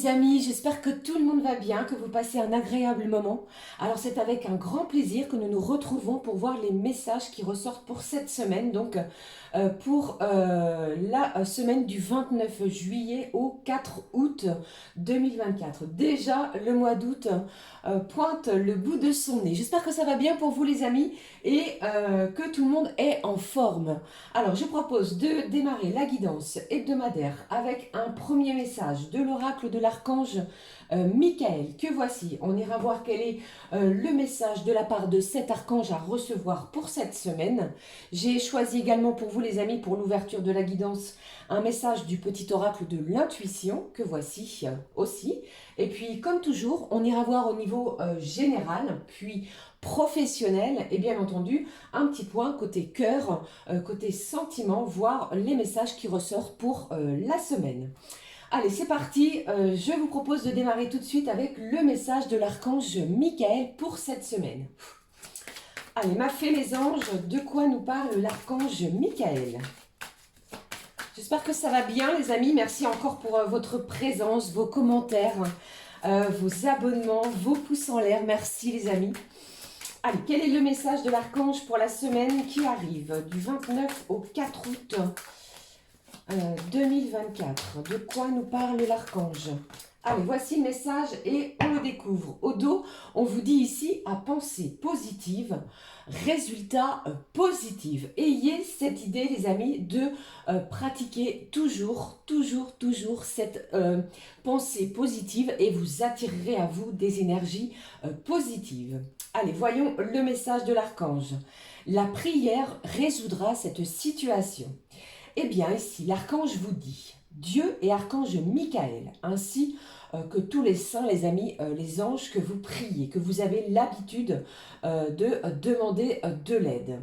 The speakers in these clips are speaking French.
les amis, j'espère que tout le monde va bien, que vous passez un agréable moment. Alors c'est avec un grand plaisir que nous nous retrouvons pour voir les messages qui ressortent pour cette semaine, donc pour la semaine du 29 juillet au 4 août 2024. Déjà le mois d'août pointe le bout de son nez. J'espère que ça va bien pour vous les amis et que tout le monde est en forme. Alors je propose de démarrer la guidance hebdomadaire avec un premier message de l'oracle de l'archange Michael, que voici. On ira voir quel est le message de la part de cet archange à recevoir pour cette semaine. J'ai choisi également pour vous les amis, pour l'ouverture de la guidance, un message du petit oracle de l'intuition, que voici aussi. Et puis comme toujours, on ira voir au niveau général, puis professionnel et bien entendu un petit point côté cœur, côté sentiment, voir les messages qui ressortent pour la semaine. Allez, c'est parti. Je vous propose de démarrer tout de suite avec le message de l'archange Michael pour cette semaine. Allez, m'a fait les anges, de quoi nous parle l'archange Michael? J'espère que ça va bien les amis. Merci encore pour votre présence, vos commentaires, vos abonnements, vos pouces en l'air. Merci les amis. Allez, quel est le message de l'archange pour la semaine qui arrive du 29 au 4 août 2024. De quoi nous parle l'archange? Allez, voici le message et on le découvre. Au dos, on vous dit ici à penser positive, résultat positif. Ayez cette idée, les amis, de pratiquer toujours cette pensée positive et vous attirerez à vous des énergies positives. Allez, voyons le message de l'archange. La prière résoudra cette situation. Eh bien, ici, l'archange vous dit, Dieu et archange Michael, ainsi que tous les saints, les amis, les anges que vous priez, que vous avez l'habitude de demander de l'aide.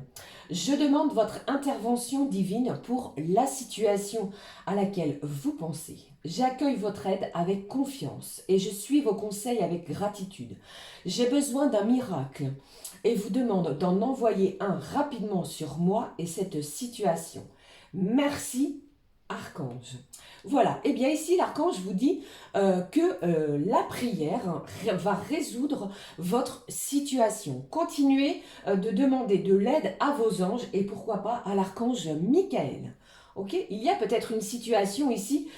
Je demande votre intervention divine pour la situation à laquelle vous pensez. J'accueille votre aide avec confiance et je suis vos conseils avec gratitude. J'ai besoin d'un miracle et vous demande d'en envoyer un rapidement sur moi et cette situation. Merci, archange. Voilà, et bien ici, l'archange vous dit que la prière va résoudre votre situation. Continuez de demander de l'aide à vos anges et pourquoi pas à l'archange Michael. Ok, il y a peut-être une situation ici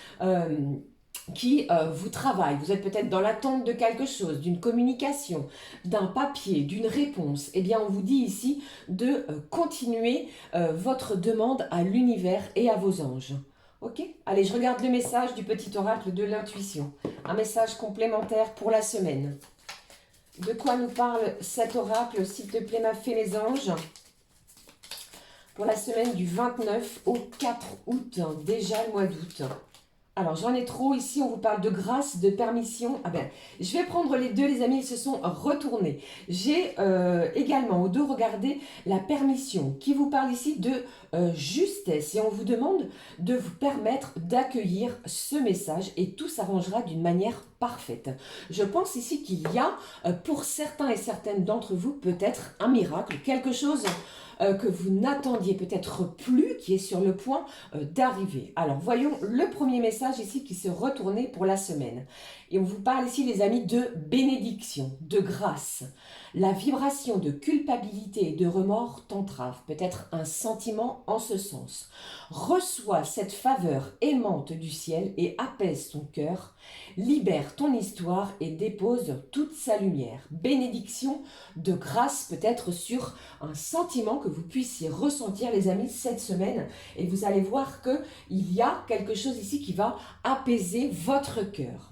qui vous travaille. Vous êtes peut-être dans l'attente de quelque chose, d'une communication, d'un papier, d'une réponse. Eh bien, on vous dit ici de continuer votre demande à l'univers et à vos anges. Ok? Allez, je regarde le message du petit oracle de l'intuition. Un message complémentaire pour la semaine. De quoi nous parle cet oracle, s'il te plaît, m'a fait les anges? Pour la semaine du 29 au 4 août, déjà le mois d'août. Alors, j'en ai trop. Ici, on vous parle de grâce, de permission. Ah ben, je vais prendre les deux, les amis. Ils se sont retournés. J'ai également au dos regardé la permission qui vous parle ici de justesse. Et on vous demande de vous permettre d'accueillir ce message et tout s'arrangera d'une manière parfaite. Je pense ici qu'il y a, pour certains et certaines d'entre vous, peut-être un miracle, quelque chose que vous n'attendiez peut-être plus, qui est sur le point d'arriver. Alors, voyons le premier message ici qui se retournait pour la semaine. Et on vous parle ici, les amis, de bénédiction, de grâce. La vibration de culpabilité et de remords t'entrave, peut-être un sentiment en ce sens. Reçois cette faveur aimante du ciel et apaise ton cœur, libère ton histoire et dépose toute sa lumière. Bénédiction de grâce peut-être sur un sentiment que vous puissiez ressentir, les amis, cette semaine. Et vous allez voir qu'il y a quelque chose ici qui va apaiser votre cœur.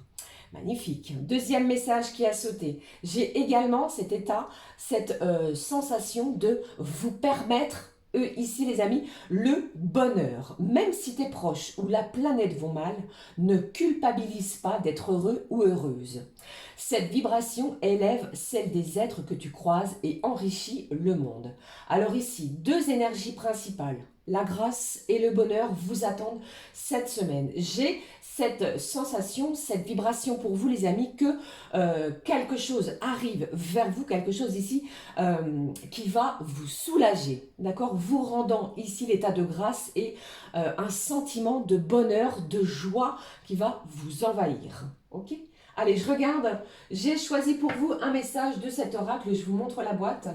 Magnifique. Deuxième message qui a sauté. J'ai également cet état, cette sensation de vous permettre, ici les amis, le bonheur. Même si tes proches ou la planète vont mal, ne culpabilise pas d'être heureux ou heureuse. Cette vibration élève celle des êtres que tu croises et enrichit le monde. Alors ici, deux énergies principales. La grâce et le bonheur vous attendent cette semaine. J'ai cette sensation, cette vibration pour vous les amis, que quelque chose arrive vers vous, quelque chose ici qui va vous soulager, d'accord, vous rendant ici l'état de grâce et un sentiment de bonheur, de joie qui va vous envahir, ok. Allez, je regarde, j'ai choisi pour vous un message de cet oracle, je vous montre la boîte,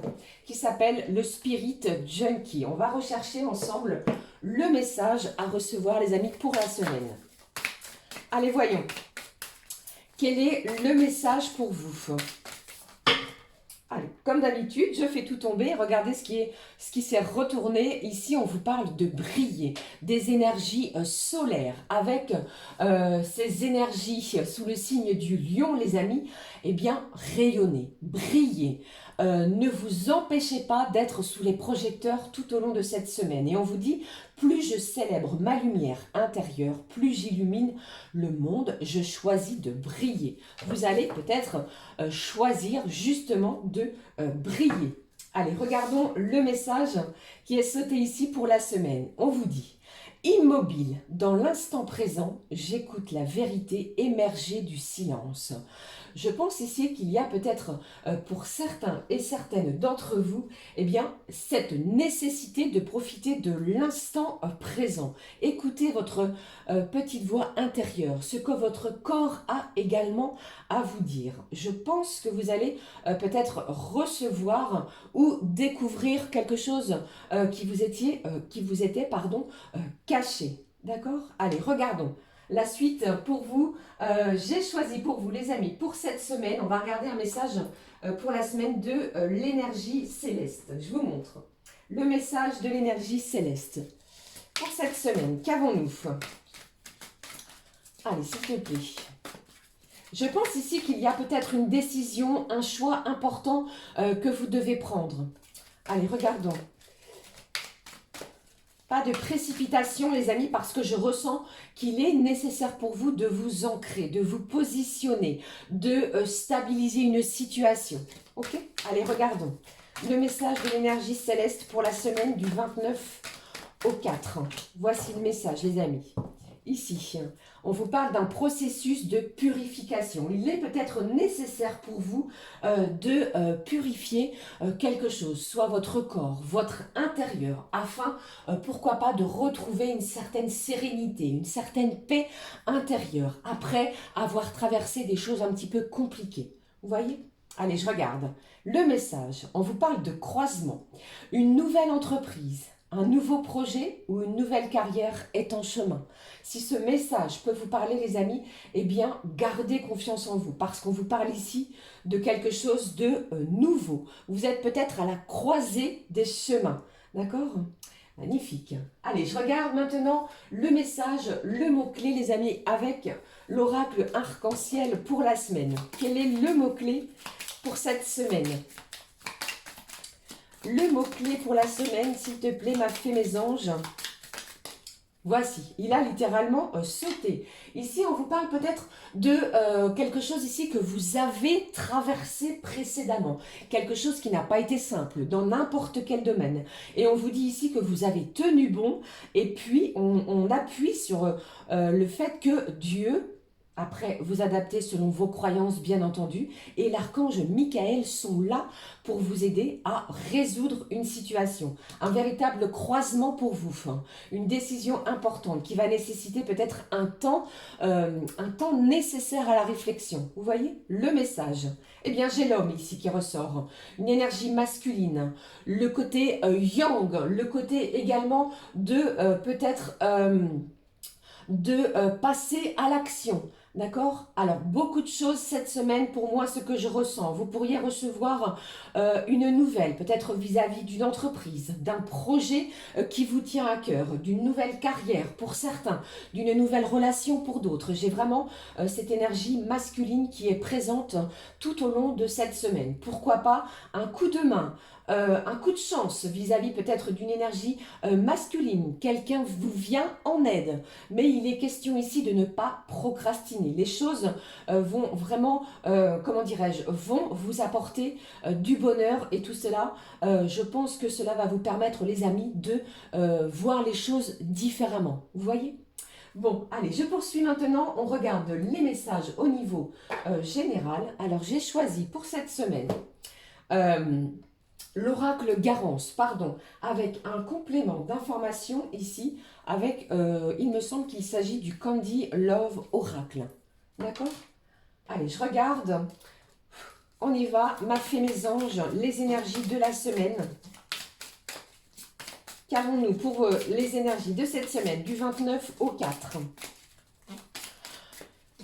qui s'appelle le Spirit Junkie. On va rechercher ensemble le message à recevoir, les amis, pour la semaine. Allez, voyons. Quel est le message pour vous? Allez, comme d'habitude, je fais tout tomber. Regardez ce qui s'est retourné. Ici, on vous parle de briller, des énergies solaires. Avec ces énergies sous le signe du lion, les amis, eh bien, rayonnez, brillez. Ne vous empêchez pas d'être sous les projecteurs tout au long de cette semaine. Et on vous dit, plus je célèbre ma lumière intérieure, plus j'illumine le monde, je choisis de briller. Vous allez peut-être choisir justement de briller. Allez, regardons le message qui est sauté ici pour la semaine. On vous dit, immobile, dans l'instant présent, j'écoute la vérité émerger du silence. Je pense ici qu'il y a peut-être pour certains et certaines d'entre vous, eh bien, cette nécessité de profiter de l'instant présent. Écoutez votre petite voix intérieure, ce que votre corps a également à vous dire. Je pense que vous allez peut-être recevoir ou découvrir quelque chose qui vous était caché. D'accord? Allez, regardons. La suite pour vous, j'ai choisi pour vous les amis, pour cette semaine, on va regarder un message pour la semaine de l'énergie céleste. Je vous montre le message de l'énergie céleste. Pour cette semaine, qu'avons-nous? Allez, s'il te plaît. Je pense ici qu'il y a peut-être une décision, un choix important que vous devez prendre. Allez, regardons. Pas de précipitation les amis, parce que je ressens qu'il est nécessaire pour vous de vous ancrer, de vous positionner, de stabiliser une situation. Ok? Allez, regardons. Le message de l'énergie céleste pour la semaine du 29 au 4. Voici le message les amis. Ici, on vous parle d'un processus de purification. Il est peut-être nécessaire pour vous de purifier quelque chose, soit votre corps, votre intérieur, afin, pourquoi pas, de retrouver une certaine sérénité, une certaine paix intérieure, après avoir traversé des choses un petit peu compliquées. Vous voyez ? Allez, je regarde. Le message, on vous parle de croisement, une nouvelle entreprise, un nouveau projet ou une nouvelle carrière est en chemin. Si ce message peut vous parler les amis, eh bien gardez confiance en vous, parce qu'on vous parle ici de quelque chose de nouveau. Vous êtes peut-être à la croisée des chemins, d'accord ? Magnifique. Allez, je regarde maintenant le message, le mot-clé les amis, avec l'oracle arc-en-ciel pour la semaine. Quel est le mot-clé pour cette semaine ? Le mot-clé pour la semaine, s'il te plaît, ma fée, mes anges. Voici, il a littéralement sauté. Ici, on vous parle peut-être de quelque chose ici que vous avez traversé précédemment. Quelque chose qui n'a pas été simple dans n'importe quel domaine. Et on vous dit ici que vous avez tenu bon. Et puis, on appuie sur le fait que Dieu... Après, vous adaptez selon vos croyances, bien entendu. Et l'archange Michael sont là pour vous aider à résoudre une situation. Un véritable croisement pour vous. Une décision importante qui va nécessiter peut-être un temps nécessaire à la réflexion. Vous voyez le message. Eh bien, j'ai l'homme ici qui ressort. Une énergie masculine. Le côté yang. Le côté également de peut-être passer à l'action. D'accord? Alors, beaucoup de choses cette semaine, pour moi, ce que je ressens. Vous pourriez recevoir une nouvelle, peut-être vis-à-vis d'une entreprise, d'un projet qui vous tient à cœur, d'une nouvelle carrière pour certains, d'une nouvelle relation pour d'autres. J'ai vraiment cette énergie masculine qui est présente tout au long de cette semaine. Pourquoi pas un coup de main, un coup de chance vis-à-vis peut-être d'une énergie masculine. Quelqu'un vous vient en aide. Mais il est question ici de ne pas procrastiner. Les choses vont vraiment, vont vous apporter du bonheur et tout cela. Je pense que cela va vous permettre, les amis, de voir les choses différemment. Vous voyez ? Bon, allez, je poursuis maintenant. On regarde les messages au niveau général. Alors, j'ai choisi pour cette semaine euh, l'oracle Garance, pardon, avec un complément d'information ici, avec, il me semble qu'il s'agit du Candy Love Oracle. D'accord? Allez, je regarde. On y va. Ma fée, mes anges, les énergies de la semaine. Qu'avons-nous pour les énergies de cette semaine, du 29 au 4?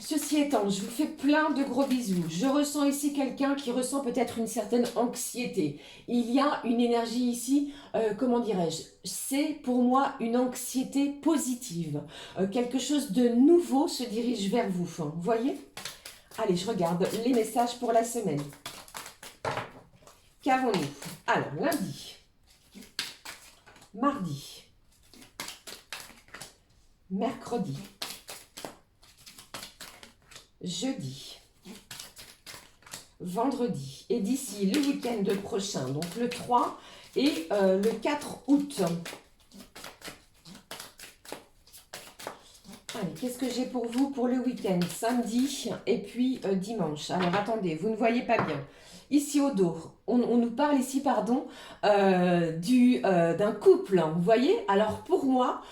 Ceci étant, je vous fais plein de gros bisous. Je ressens ici quelqu'un qui ressent peut-être une certaine anxiété. Il y a une énergie ici, comment dirais-je, c'est pour moi une anxiété positive. Quelque chose de nouveau se dirige vers vous. Vous voyez? Allez, je regarde les messages pour la semaine. Qu'avons-nous? Alors, lundi, mardi, mercredi, jeudi, vendredi et d'ici le week-end prochain, donc le 3 et le 4 août. Allez, qu'est-ce que j'ai pour vous pour le week-end? Samedi et puis dimanche. Alors attendez, vous ne voyez pas bien. Ici au dos, on nous parle ici, pardon, d'un couple, hein, vous voyez? Alors pour moi,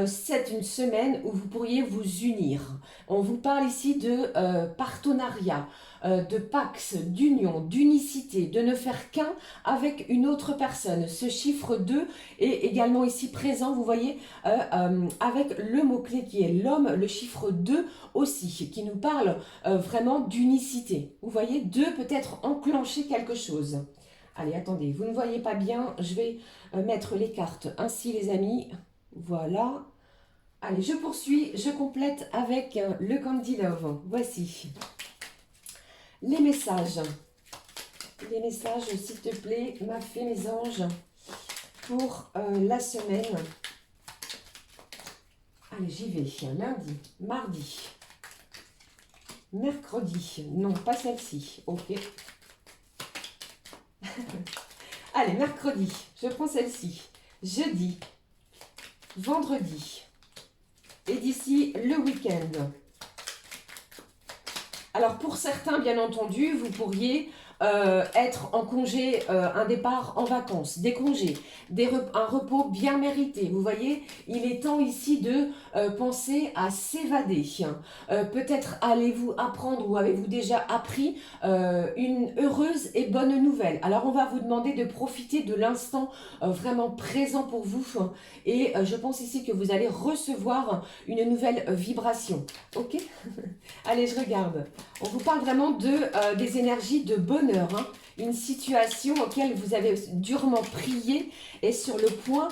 c'est une semaine où vous pourriez vous unir. On vous parle ici de partenariat, de pax, d'union, d'unicité, de ne faire qu'un avec une autre personne. Ce chiffre 2 est également ici présent, vous voyez, avec le mot-clé qui est l'homme, le chiffre 2 aussi, qui nous parle vraiment d'unicité. Vous voyez, 2 peut-être enclencher quelque chose. Allez, attendez, vous ne voyez pas bien, je vais mettre les cartes ainsi, les amis. Voilà. Allez, je poursuis, je complète avec le Candy Love. Voici les messages. Les messages, s'il te plaît, ma fée, mes anges, pour la semaine. Allez, j'y vais. Lundi, mardi, mercredi. Non, pas celle-ci. Ok. Allez, mercredi, je prends celle-ci. Jeudi, vendredi et d'ici le week-end. Alors pour certains, bien entendu, vous pourriez être en congé, un départ en vacances, des congés, un repos bien mérité. Vous voyez, il est temps ici de penser à s'évader. Peut-être allez-vous apprendre ou avez-vous déjà appris une heureuse et bonne nouvelle. Alors on va vous demander de profiter de l'instant vraiment présent pour vous. Et je pense ici que vous allez recevoir une nouvelle vibration. Ok? Allez, je regarde. On vous parle vraiment des énergies de bonheur. Hein. Une situation auquel vous avez durement prié est sur le point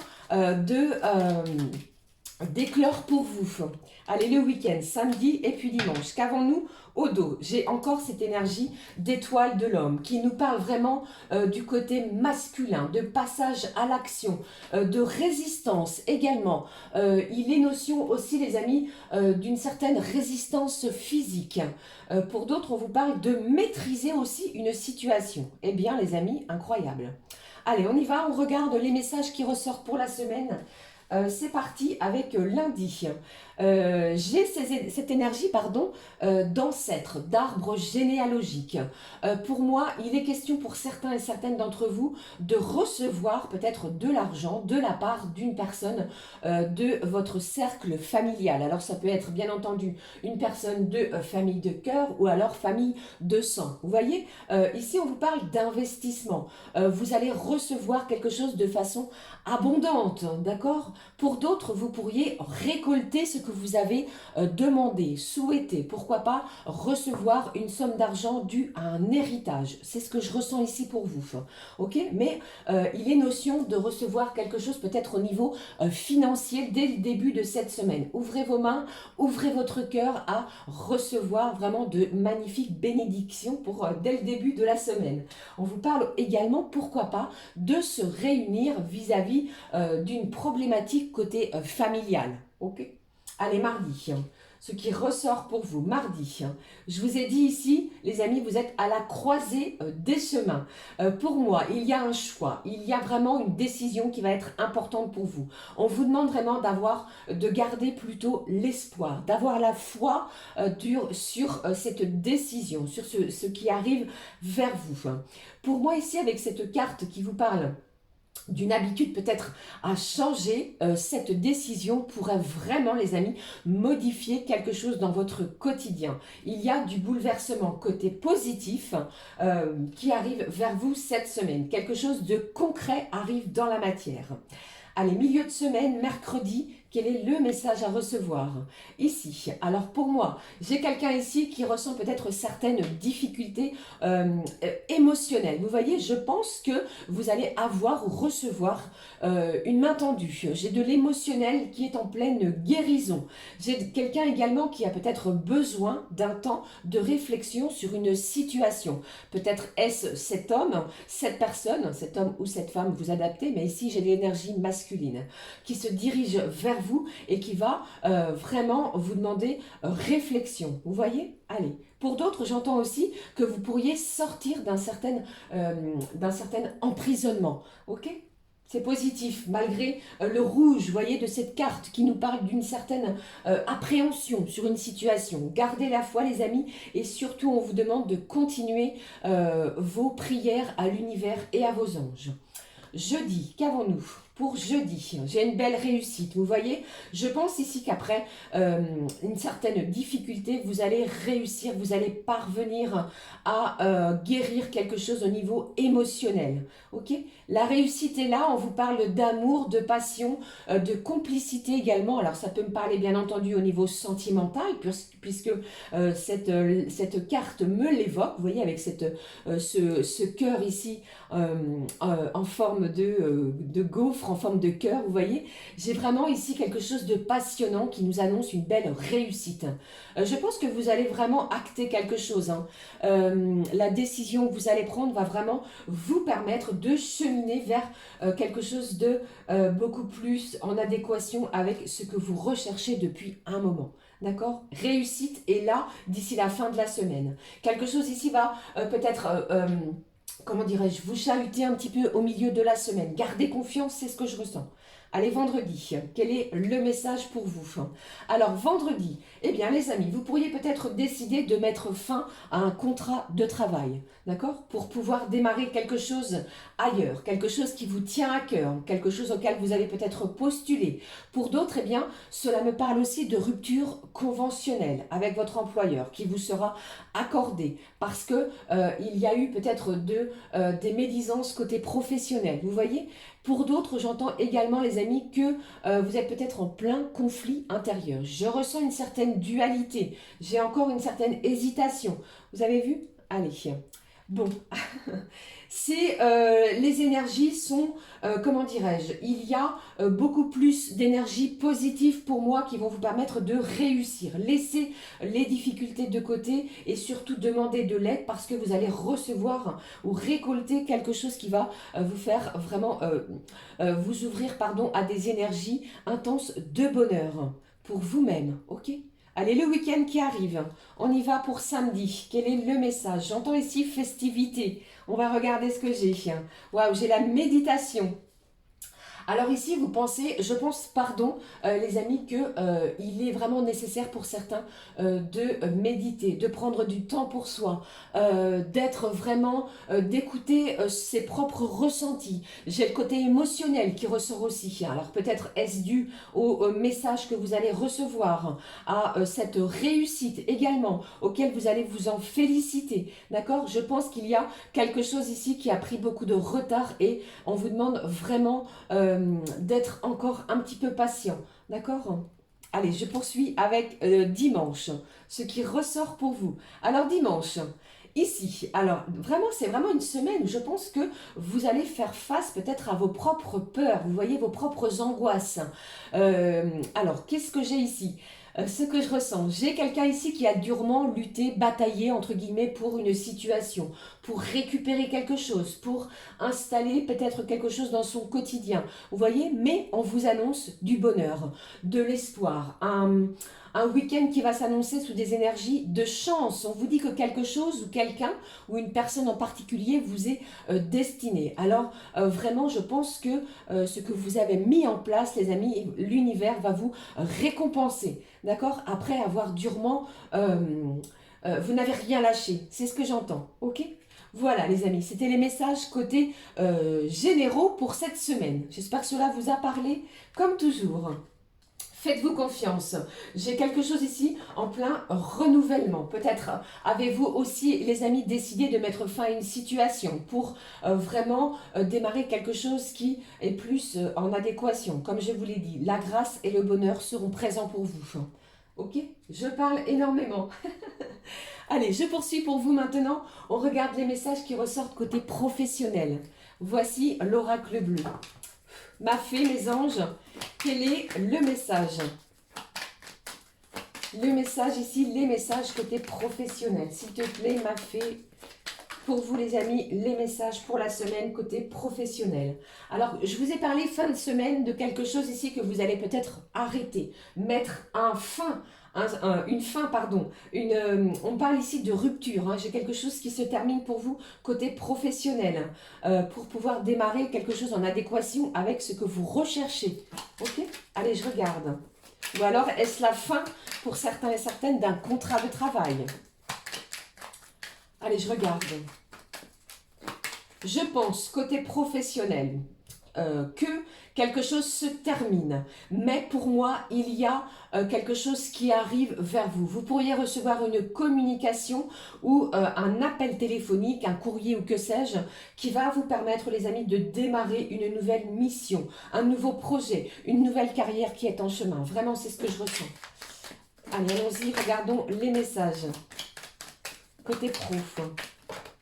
d'éclore pour vous. Allez, le week-end, samedi et puis dimanche. Qu'avons-nous au dos? J'ai encore cette énergie d'étoile de l'homme qui nous parle vraiment du côté masculin, de passage à l'action, de résistance également. Il est notion aussi, les amis, d'une certaine résistance physique. Pour d'autres, on vous parle de maîtriser aussi une situation. Eh bien, les amis, incroyable. Allez, on y va, on regarde les messages qui ressortent pour la semaine. C'est parti avec lundi. J'ai cette énergie, pardon, d'ancêtre, d'arbre généalogique. Pour moi, il est question pour certains et certaines d'entre vous de recevoir peut-être de l'argent de la part d'une personne de votre cercle familial. Alors ça peut être bien entendu une personne de famille de cœur ou alors famille de sang. Vous voyez, ici on vous parle d'investissement. Vous allez recevoir quelque chose de façon abondante, d'accord? Pour d'autres, vous pourriez récolter ce que vous avez demandé, souhaité. Pourquoi pas recevoir une somme d'argent due à un héritage. C'est ce que je ressens ici pour vous. Ok? Mais il est notion de recevoir quelque chose peut-être au niveau financier dès le début de cette semaine. Ouvrez vos mains, ouvrez votre cœur à recevoir vraiment de magnifiques bénédictions pour dès le début de la semaine. On vous parle également, pourquoi pas, de se réunir vis-à-vis d'une problématique côté familial. Ok? Allez, mardi. ce qui ressort pour vous mardi. Je vous ai dit ici, les amis, vous êtes à la croisée des chemins. Pour moi, il y a un choix, il y a vraiment une décision qui va être importante pour vous. On vous demande vraiment de garder plutôt l'espoir, d'avoir la foi sur cette décision, sur ce qui arrive vers vous. Pour moi ici, avec cette carte qui vous parle d'une habitude peut-être à changer, cette décision pourrait vraiment, les amis, modifier quelque chose dans votre quotidien. Il y a du bouleversement côté positif qui arrive vers vous cette semaine. Quelque chose de concret arrive dans la matière. Allez, milieu de semaine, mercredi, quel est le message à recevoir ici? Alors pour moi, j'ai quelqu'un ici qui ressent peut-être certaines difficultés émotionnelles. Vous voyez, je pense que vous allez avoir ou recevoir une main tendue. J'ai de l'émotionnel qui est en pleine guérison. J'ai quelqu'un également qui a peut-être besoin d'un temps de réflexion sur une situation. Peut-être est-ce cet homme, cette personne, cet homme ou cette femme, vous adaptez, mais ici j'ai l'énergie masculine qui se dirige vers vous et qui va vraiment vous demander réflexion. Vous voyez? Allez. Pour d'autres, j'entends aussi que vous pourriez sortir d'un certain emprisonnement. Ok? C'est positif, malgré le rouge, vous voyez, de cette carte qui nous parle d'une certaine appréhension sur une situation. Gardez la foi, les amis, et surtout, on vous demande de continuer vos prières à l'univers et à vos anges. Jeudi, qu'avons-nous pour jeudi? J'ai une belle réussite, vous voyez. Je pense ici qu'après une certaine difficulté, vous allez réussir, vous allez parvenir à guérir quelque chose au niveau émotionnel. Ok? La réussite est là, on vous parle d'amour, de passion, de complicité également. Alors ça peut me parler bien entendu au niveau sentimental, puisque cette carte me l'évoque, vous voyez, avec ce cœur ici en forme de gaufre, en forme de cœur, vous voyez. J'ai vraiment ici quelque chose de passionnant qui nous annonce une belle réussite. Je pense que vous allez vraiment acter quelque chose. La décision que vous allez prendre va vraiment vous permettre de cheminer vers quelque chose de beaucoup plus en adéquation avec ce que vous recherchez depuis un moment. D'accord? Réussite est là d'ici la fin de la semaine. Quelque chose ici va peut-être... comment dirais-je, vous chahuter un petit peu au milieu de la semaine. Gardez confiance, c'est ce que je ressens. Allez, vendredi, quel est le message pour vous? Alors, vendredi, eh bien, les amis, vous pourriez peut-être décider de mettre fin à un contrat de travail, d'accord? Pour pouvoir démarrer quelque chose ailleurs, quelque chose qui vous tient à cœur, quelque chose auquel vous avez peut-être postulé. Pour d'autres, eh bien, cela me parle aussi de rupture conventionnelle avec votre employeur qui vous sera accordée parce que il y a eu peut-être des médisances côté professionnel, vous voyez? Pour d'autres, j'entends également, les amis, que vous êtes peut-être en plein conflit intérieur. Je ressens une certaine dualité. J'ai encore une certaine hésitation. Vous avez vu? Allez. Bon. Les énergies sont, comment dirais-je, il y a beaucoup plus d'énergie positive pour moi qui vont vous permettre de réussir. Laissez les difficultés de côté et surtout demandez de l'aide parce que vous allez recevoir ou récolter quelque chose qui va vous faire vraiment vous ouvrir à des énergies intenses de bonheur pour vous-même, ok? Allez, le week-end qui arrive, on y va pour samedi. Quel est le message? J'entends ici festivité. On va regarder ce que j'ai. Waouh, j'ai la méditation. Alors ici, je pense, les amis, qu'il est vraiment nécessaire pour certains de méditer, de prendre du temps pour soi, d'être vraiment, d'écouter ses propres ressentis. J'ai le côté émotionnel qui ressort aussi. Alors peut-être est-ce dû au message que vous allez recevoir, à cette réussite également, auquel vous allez vous en féliciter. D'accord? Je pense qu'il y a quelque chose ici qui a pris beaucoup de retard et on vous demande vraiment d'être encore un petit peu patient, d'accord? Allez, je poursuis avec dimanche, ce qui ressort pour vous. Alors dimanche, ici, alors vraiment, c'est vraiment une semaine où je pense que vous allez faire face peut-être à vos propres peurs, vous voyez, vos propres angoisses. Alors, qu'est-ce que j'ai ici? Ce que je ressens, j'ai quelqu'un ici qui a durement lutté, bataillé entre guillemets pour une situation, pour récupérer quelque chose, pour installer peut-être quelque chose dans son quotidien. Vous voyez, mais on vous annonce du bonheur, de l'espoir, un week-end qui va s'annoncer sous des énergies de chance. On vous dit que quelque chose ou quelqu'un ou une personne en particulier vous est destiné. Alors vraiment, je pense que ce que vous avez mis en place, les amis, l'univers va vous récompenser. D'accord? Après avoir durement... vous n'avez rien lâché. C'est ce que j'entends. Ok? Voilà les amis, c'était les messages côté généraux pour cette semaine. J'espère que cela vous a parlé comme toujours. Faites-vous confiance. J'ai quelque chose ici en plein renouvellement. Peut-être avez-vous aussi, les amis, décidé de mettre fin à une situation pour vraiment démarrer quelque chose qui est plus en adéquation. Comme je vous l'ai dit, la grâce et le bonheur seront présents pour vous. Ok? Je parle énormément. Allez, je poursuis pour vous maintenant. On regarde les messages qui ressortent côté professionnel. Voici l'oracle bleu. Ma fée, mes anges, quel est le message? Le message ici, les messages côté professionnel. S'il te plaît, ma fée, pour vous les amis, les messages pour la semaine côté professionnel. Alors, je vous ai parlé fin de semaine de quelque chose ici que vous allez peut-être arrêter, mettre une fin, pardon. On parle ici de rupture. J'ai quelque chose qui se termine pour vous côté professionnel, pour pouvoir démarrer quelque chose en adéquation avec ce que vous recherchez. Ok? Allez, je regarde. Ou alors, est-ce la fin pour certains et certaines d'un contrat de travail? Allez, je regarde. Je pense, côté professionnel, que quelque chose se termine. Mais pour moi, il y a quelque chose qui arrive vers vous. Vous pourriez recevoir une communication ou un appel téléphonique, un courrier ou que sais-je, qui va vous permettre, les amis, de démarrer une nouvelle mission, un nouveau projet, une nouvelle carrière qui est en chemin. Vraiment, c'est ce que je ressens. Allez, allons-y, regardons les messages. Côté prof.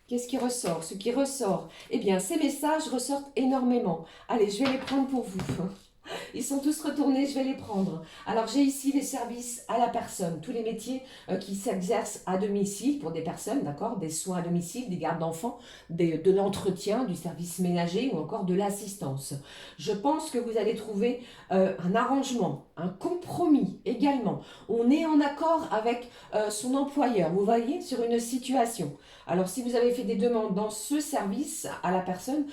Qu'est-ce qui ressort? Ce qui ressort, eh bien, ces messages ressortent énormément. Allez, je vais les prendre pour vous. Ils sont tous retournés, je vais les prendre. Alors, j'ai ici les services à la personne, tous les métiers qui s'exercent à domicile pour des personnes, d'accord? Des soins à domicile, des gardes d'enfants, de l'entretien, du service ménager ou encore de l'assistance. Je pense que vous allez trouver un arrangement, un compromis également. On est en accord avec son employeur, vous voyez, sur une situation. Alors, si vous avez fait des demandes dans ce service à la personne,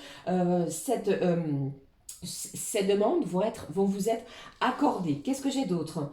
ces demandes vont vous être accordées. Qu'est-ce que j'ai d'autre?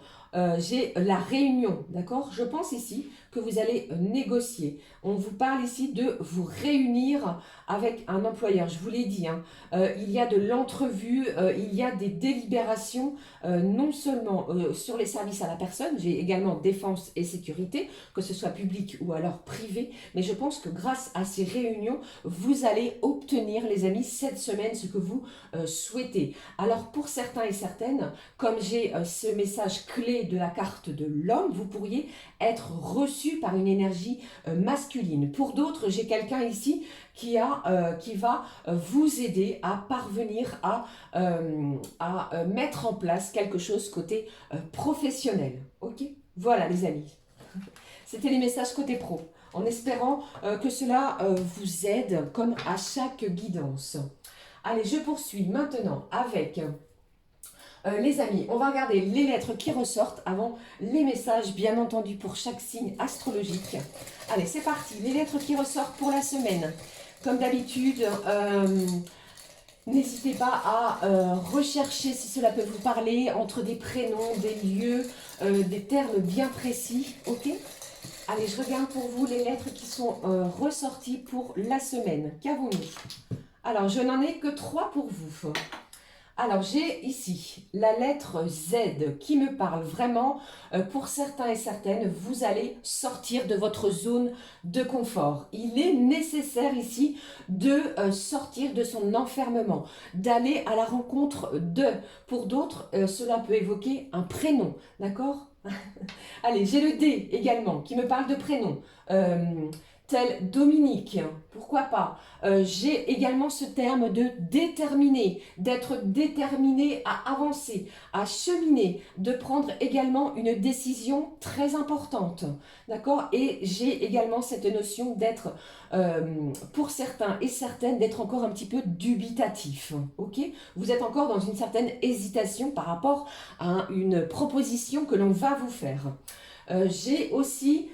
J'ai la réunion, d'accord? Je pense ici que vous allez négocier. On vous parle ici de vous réunir avec un employeur. Je vous l'ai dit, il y a de l'entrevue, il y a des délibérations, non seulement sur les services à la personne, j'ai également défense et sécurité, que ce soit public ou alors privé, mais je pense que grâce à ces réunions, vous allez obtenir, les amis, cette semaine, ce que vous souhaitez. Alors, pour certains et certaines, comme j'ai ce message clé de la carte de l'homme, vous pourriez être reçu par une énergie masculine. Pour d'autres, j'ai quelqu'un ici qui va vous aider à parvenir à mettre en place quelque chose côté professionnel. Ok? Voilà les amis. C'était les messages côté pro. En espérant que cela vous aide comme à chaque guidance. Allez, je poursuis maintenant avec... les amis, on va regarder les lettres qui ressortent avant les messages, bien entendu, pour chaque signe astrologique. Allez, c'est parti. Les lettres qui ressortent pour la semaine. Comme d'habitude, n'hésitez pas à rechercher, si cela peut vous parler, entre des prénoms, des lieux, des termes bien précis. Ok? Allez, je regarde pour vous les lettres qui sont ressorties pour la semaine. Qu'avons-nous? Alors, je n'en ai que 3 pour vous. Alors, j'ai ici la lettre Z qui me parle vraiment. Pour certains et certaines, vous allez sortir de votre zone de confort. Il est nécessaire ici de sortir de son enfermement, d'aller à la rencontre de. Pour d'autres, cela peut évoquer un prénom, d'accord? Allez, j'ai le D également qui me parle de prénom. tel Dominique, pourquoi pas. J'ai également ce terme de déterminé, d'être déterminé à avancer, à cheminer, de prendre également une décision très importante, d'accord? Et j'ai également cette notion d'être, pour certains et certaines, d'être encore un petit peu dubitatif, ok? Vous êtes encore dans une certaine hésitation par rapport à une proposition que l'on va vous faire. J'ai aussi,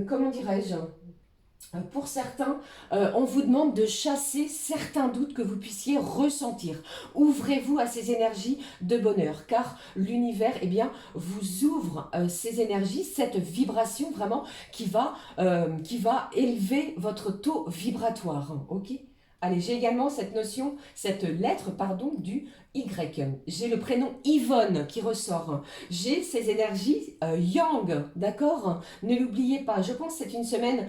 comment dirais-je, pour certains, on vous demande de chasser certains doutes que vous puissiez ressentir. Ouvrez-vous à ces énergies de bonheur, car l'univers, eh bien, vous ouvre ces énergies, cette vibration vraiment qui va élever votre taux vibratoire. Ok ? Allez, j'ai également cette notion, cette lettre, pardon, du Y. J'ai le prénom Yvonne qui ressort. J'ai ces énergies Yang, d'accord? Ne l'oubliez pas, je pense que c'est une semaine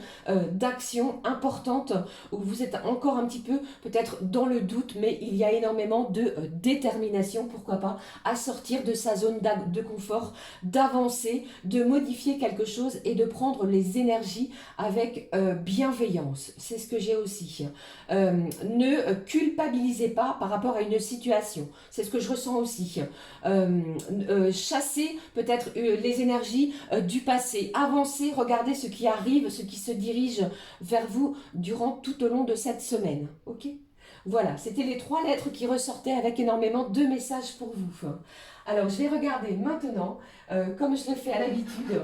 d'action importante où vous êtes encore un petit peu peut-être dans le doute, mais il y a énormément de détermination, pourquoi pas, à sortir de sa zone de confort, d'avancer, de modifier quelque chose et de prendre les énergies avec bienveillance. C'est ce que j'ai aussi. Ne culpabilisez pas par rapport à une situation. C'est ce que je ressens aussi. Chasser peut-être les énergies du passé. Avancez, regardez ce qui arrive, ce qui se dirige vers vous durant tout au long de cette semaine. Ok ? Voilà, c'était les 3 lettres qui ressortaient avec énormément de messages pour vous. Alors, je vais regarder maintenant, comme je le fais à l'habitude,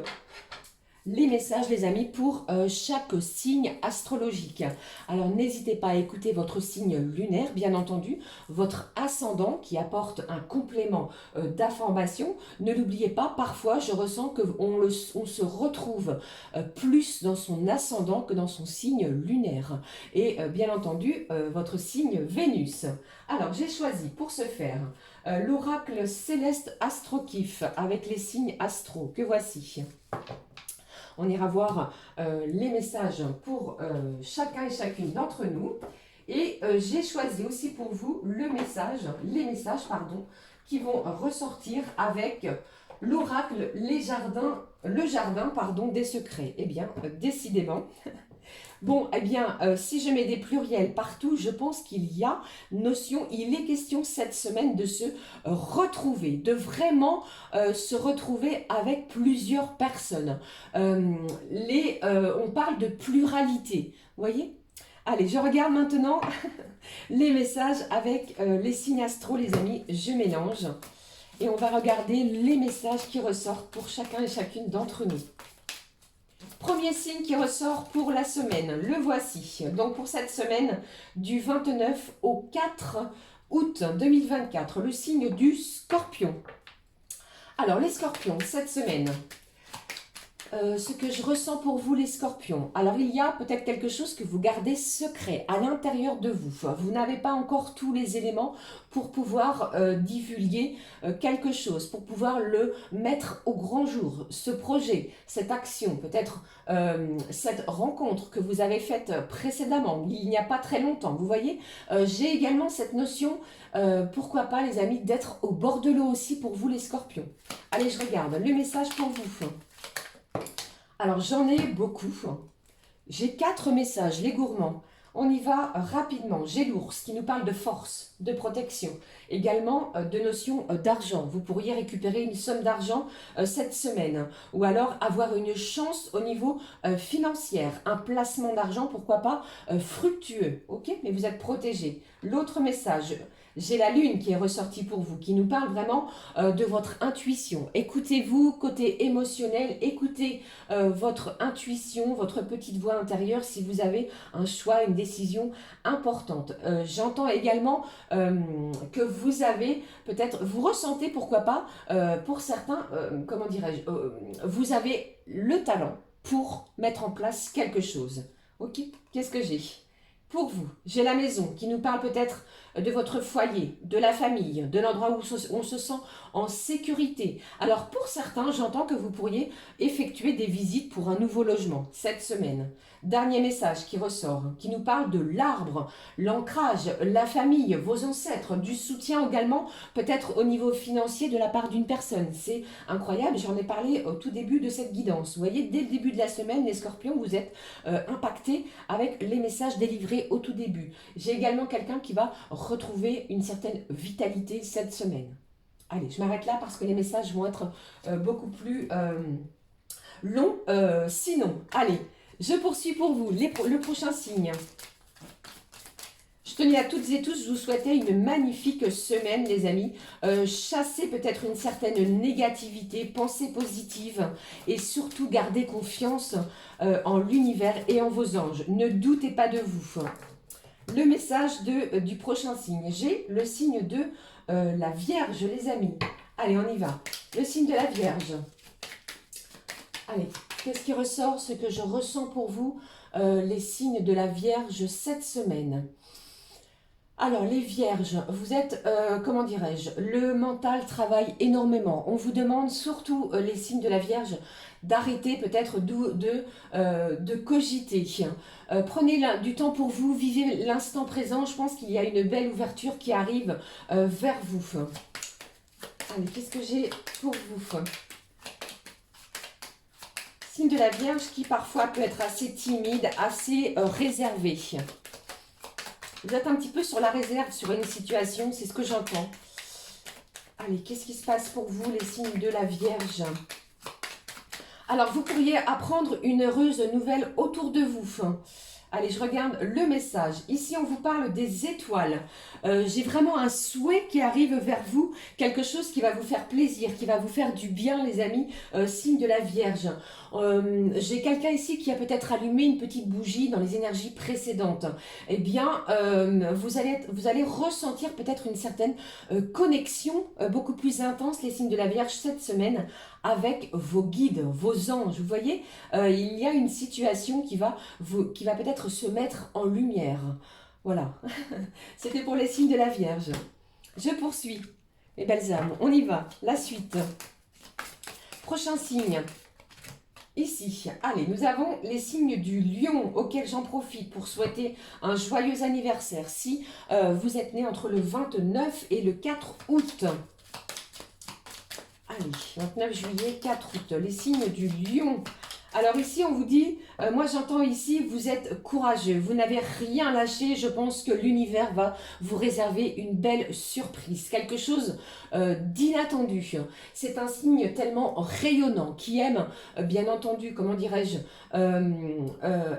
les messages, les amis, pour chaque signe astrologique. Alors, n'hésitez pas à écouter votre signe lunaire, bien entendu, votre ascendant qui apporte un complément d'information. Ne l'oubliez pas, parfois, je ressens qu'on se retrouve plus dans son ascendant que dans son signe lunaire. Et bien entendu, votre signe Vénus. Alors, j'ai choisi pour ce faire l'oracle céleste Astro-Kiff avec les signes astro que voici. On ira voir les messages pour chacun et chacune d'entre nous. Et j'ai choisi aussi pour vous les messages qui vont ressortir avec l'oracle le jardin des secrets. Eh bien, décidément... Bon, eh bien, si je mets des pluriels partout, je pense qu'il y a notion, il est question cette semaine de se retrouver, de vraiment se retrouver avec plusieurs personnes. On parle de pluralité, vous voyez ? Allez, je regarde maintenant les messages avec les signes astro, les amis, je mélange. Et on va regarder les messages qui ressortent pour chacun et chacune d'entre nous. Premier signe qui ressort pour la semaine, le voici. Donc pour cette semaine du 29 au 4 août 2024, le signe du Scorpion. Alors les Scorpions, cette semaine, ce que je ressens pour vous les Scorpions. Alors il y a peut-être quelque chose que vous gardez secret à l'intérieur de vous. Vous n'avez pas encore tous les éléments pour pouvoir divulguer quelque chose, pour pouvoir le mettre au grand jour. Ce projet, cette action, peut-être cette rencontre que vous avez faite précédemment, il n'y a pas très longtemps. Vous voyez, j'ai également cette notion, pourquoi pas les amis, d'être au bord de l'eau aussi pour vous les Scorpions. Allez, je regarde le message pour vous. Alors, j'en ai beaucoup. J'ai 4 messages, les gourmands. On y va rapidement. J'ai l'ours qui nous parle de force, de protection. Également de notion d'argent. Vous pourriez récupérer une somme d'argent cette semaine. Ou alors avoir une chance au niveau financier. Un placement d'argent, pourquoi pas, fructueux. Ok ? Mais vous êtes protégé. L'autre message... J'ai la lune qui est ressortie pour vous, qui nous parle vraiment de votre intuition. Écoutez-vous côté émotionnel, écoutez votre intuition, votre petite voix intérieure si vous avez un choix, une décision importante. J'entends également que vous avez peut-être, vous ressentez pourquoi pas, pour certains, comment dirais-je, vous avez le talent pour mettre en place quelque chose. Ok, qu'est-ce que j'ai ? Pour vous, j'ai la maison qui nous parle peut-être de votre foyer, de la famille, de l'endroit où on se sent en sécurité. Alors pour certains, j'entends que vous pourriez effectuer des visites pour un nouveau logement cette semaine. Dernier message qui ressort, qui nous parle de l'arbre, l'ancrage, la famille, vos ancêtres, du soutien également, peut-être au niveau financier de la part d'une personne. C'est incroyable, j'en ai parlé au tout début de cette guidance. Vous voyez, dès le début de la semaine, les scorpions, vous êtes impactés avec les messages délivrés au tout début. J'ai également quelqu'un qui va retrouver une certaine vitalité cette semaine. Allez, je m'arrête là parce que les messages vont être beaucoup plus longs sinon. Allez, je poursuis pour vous le prochain signe. Je tenais à toutes et tous vous souhaiter une magnifique semaine, les amis. Chassez peut-être une certaine négativité, pensez positive et surtout gardez confiance en l'univers et en vos anges. Ne doutez pas de vous. Le message du prochain signe. J'ai le signe de la Vierge, les amis. Allez, on y va. Le signe de la Vierge. Allez, qu'est-ce qui ressort? Ce que je ressens pour vous, les signes de la Vierge cette semaine. Alors, les Vierges, vous êtes, comment dirais-je, le mental travaille énormément. On vous demande surtout, les signes de la Vierge, d'arrêter peut-être de cogiter. Prenez du temps pour vous, vivez l'instant présent. Je pense qu'il y a une belle ouverture qui arrive vers vous. Allez, qu'est-ce que j'ai pour vous? Signe de la Vierge qui parfois peut être assez timide, assez réservé. Vous êtes un petit peu sur la réserve sur une situation, c'est ce que j'entends. Allez, qu'est-ce qui se passe pour vous, les signes de la Vierge? Alors, vous pourriez apprendre une heureuse nouvelle autour de vous. Allez, je regarde le message. Ici, on vous parle des étoiles. J'ai vraiment un souhait qui arrive vers vous, quelque chose qui va vous faire plaisir, qui va vous faire du bien, les amis, signe de la Vierge. J'ai quelqu'un ici qui a peut-être allumé une petite bougie dans les énergies précédentes. Eh bien, vous allez ressentir peut-être une certaine connexion beaucoup plus intense, les signes de la Vierge, cette semaine, avec vos guides, vos anges. Vous voyez, il y a une situation qui va peut-être se mettre en lumière. Voilà, c'était pour les signes de la Vierge. Je poursuis, mes belles âmes, on y va, la suite. Prochain signe, ici, allez, nous avons les signes du lion, auxquels j'en profite pour souhaiter un joyeux anniversaire, si vous êtes né entre le 29 et le 4 août. Allez, 29 juillet, 4 août, les signes du lion. Alors ici, on vous dit, moi j'entends ici, vous êtes courageux, vous n'avez rien lâché. Je pense que l'univers va vous réserver une belle surprise, quelque chose d'inattendu. C'est un signe tellement rayonnant, qui aime, bien entendu, comment dirais-je,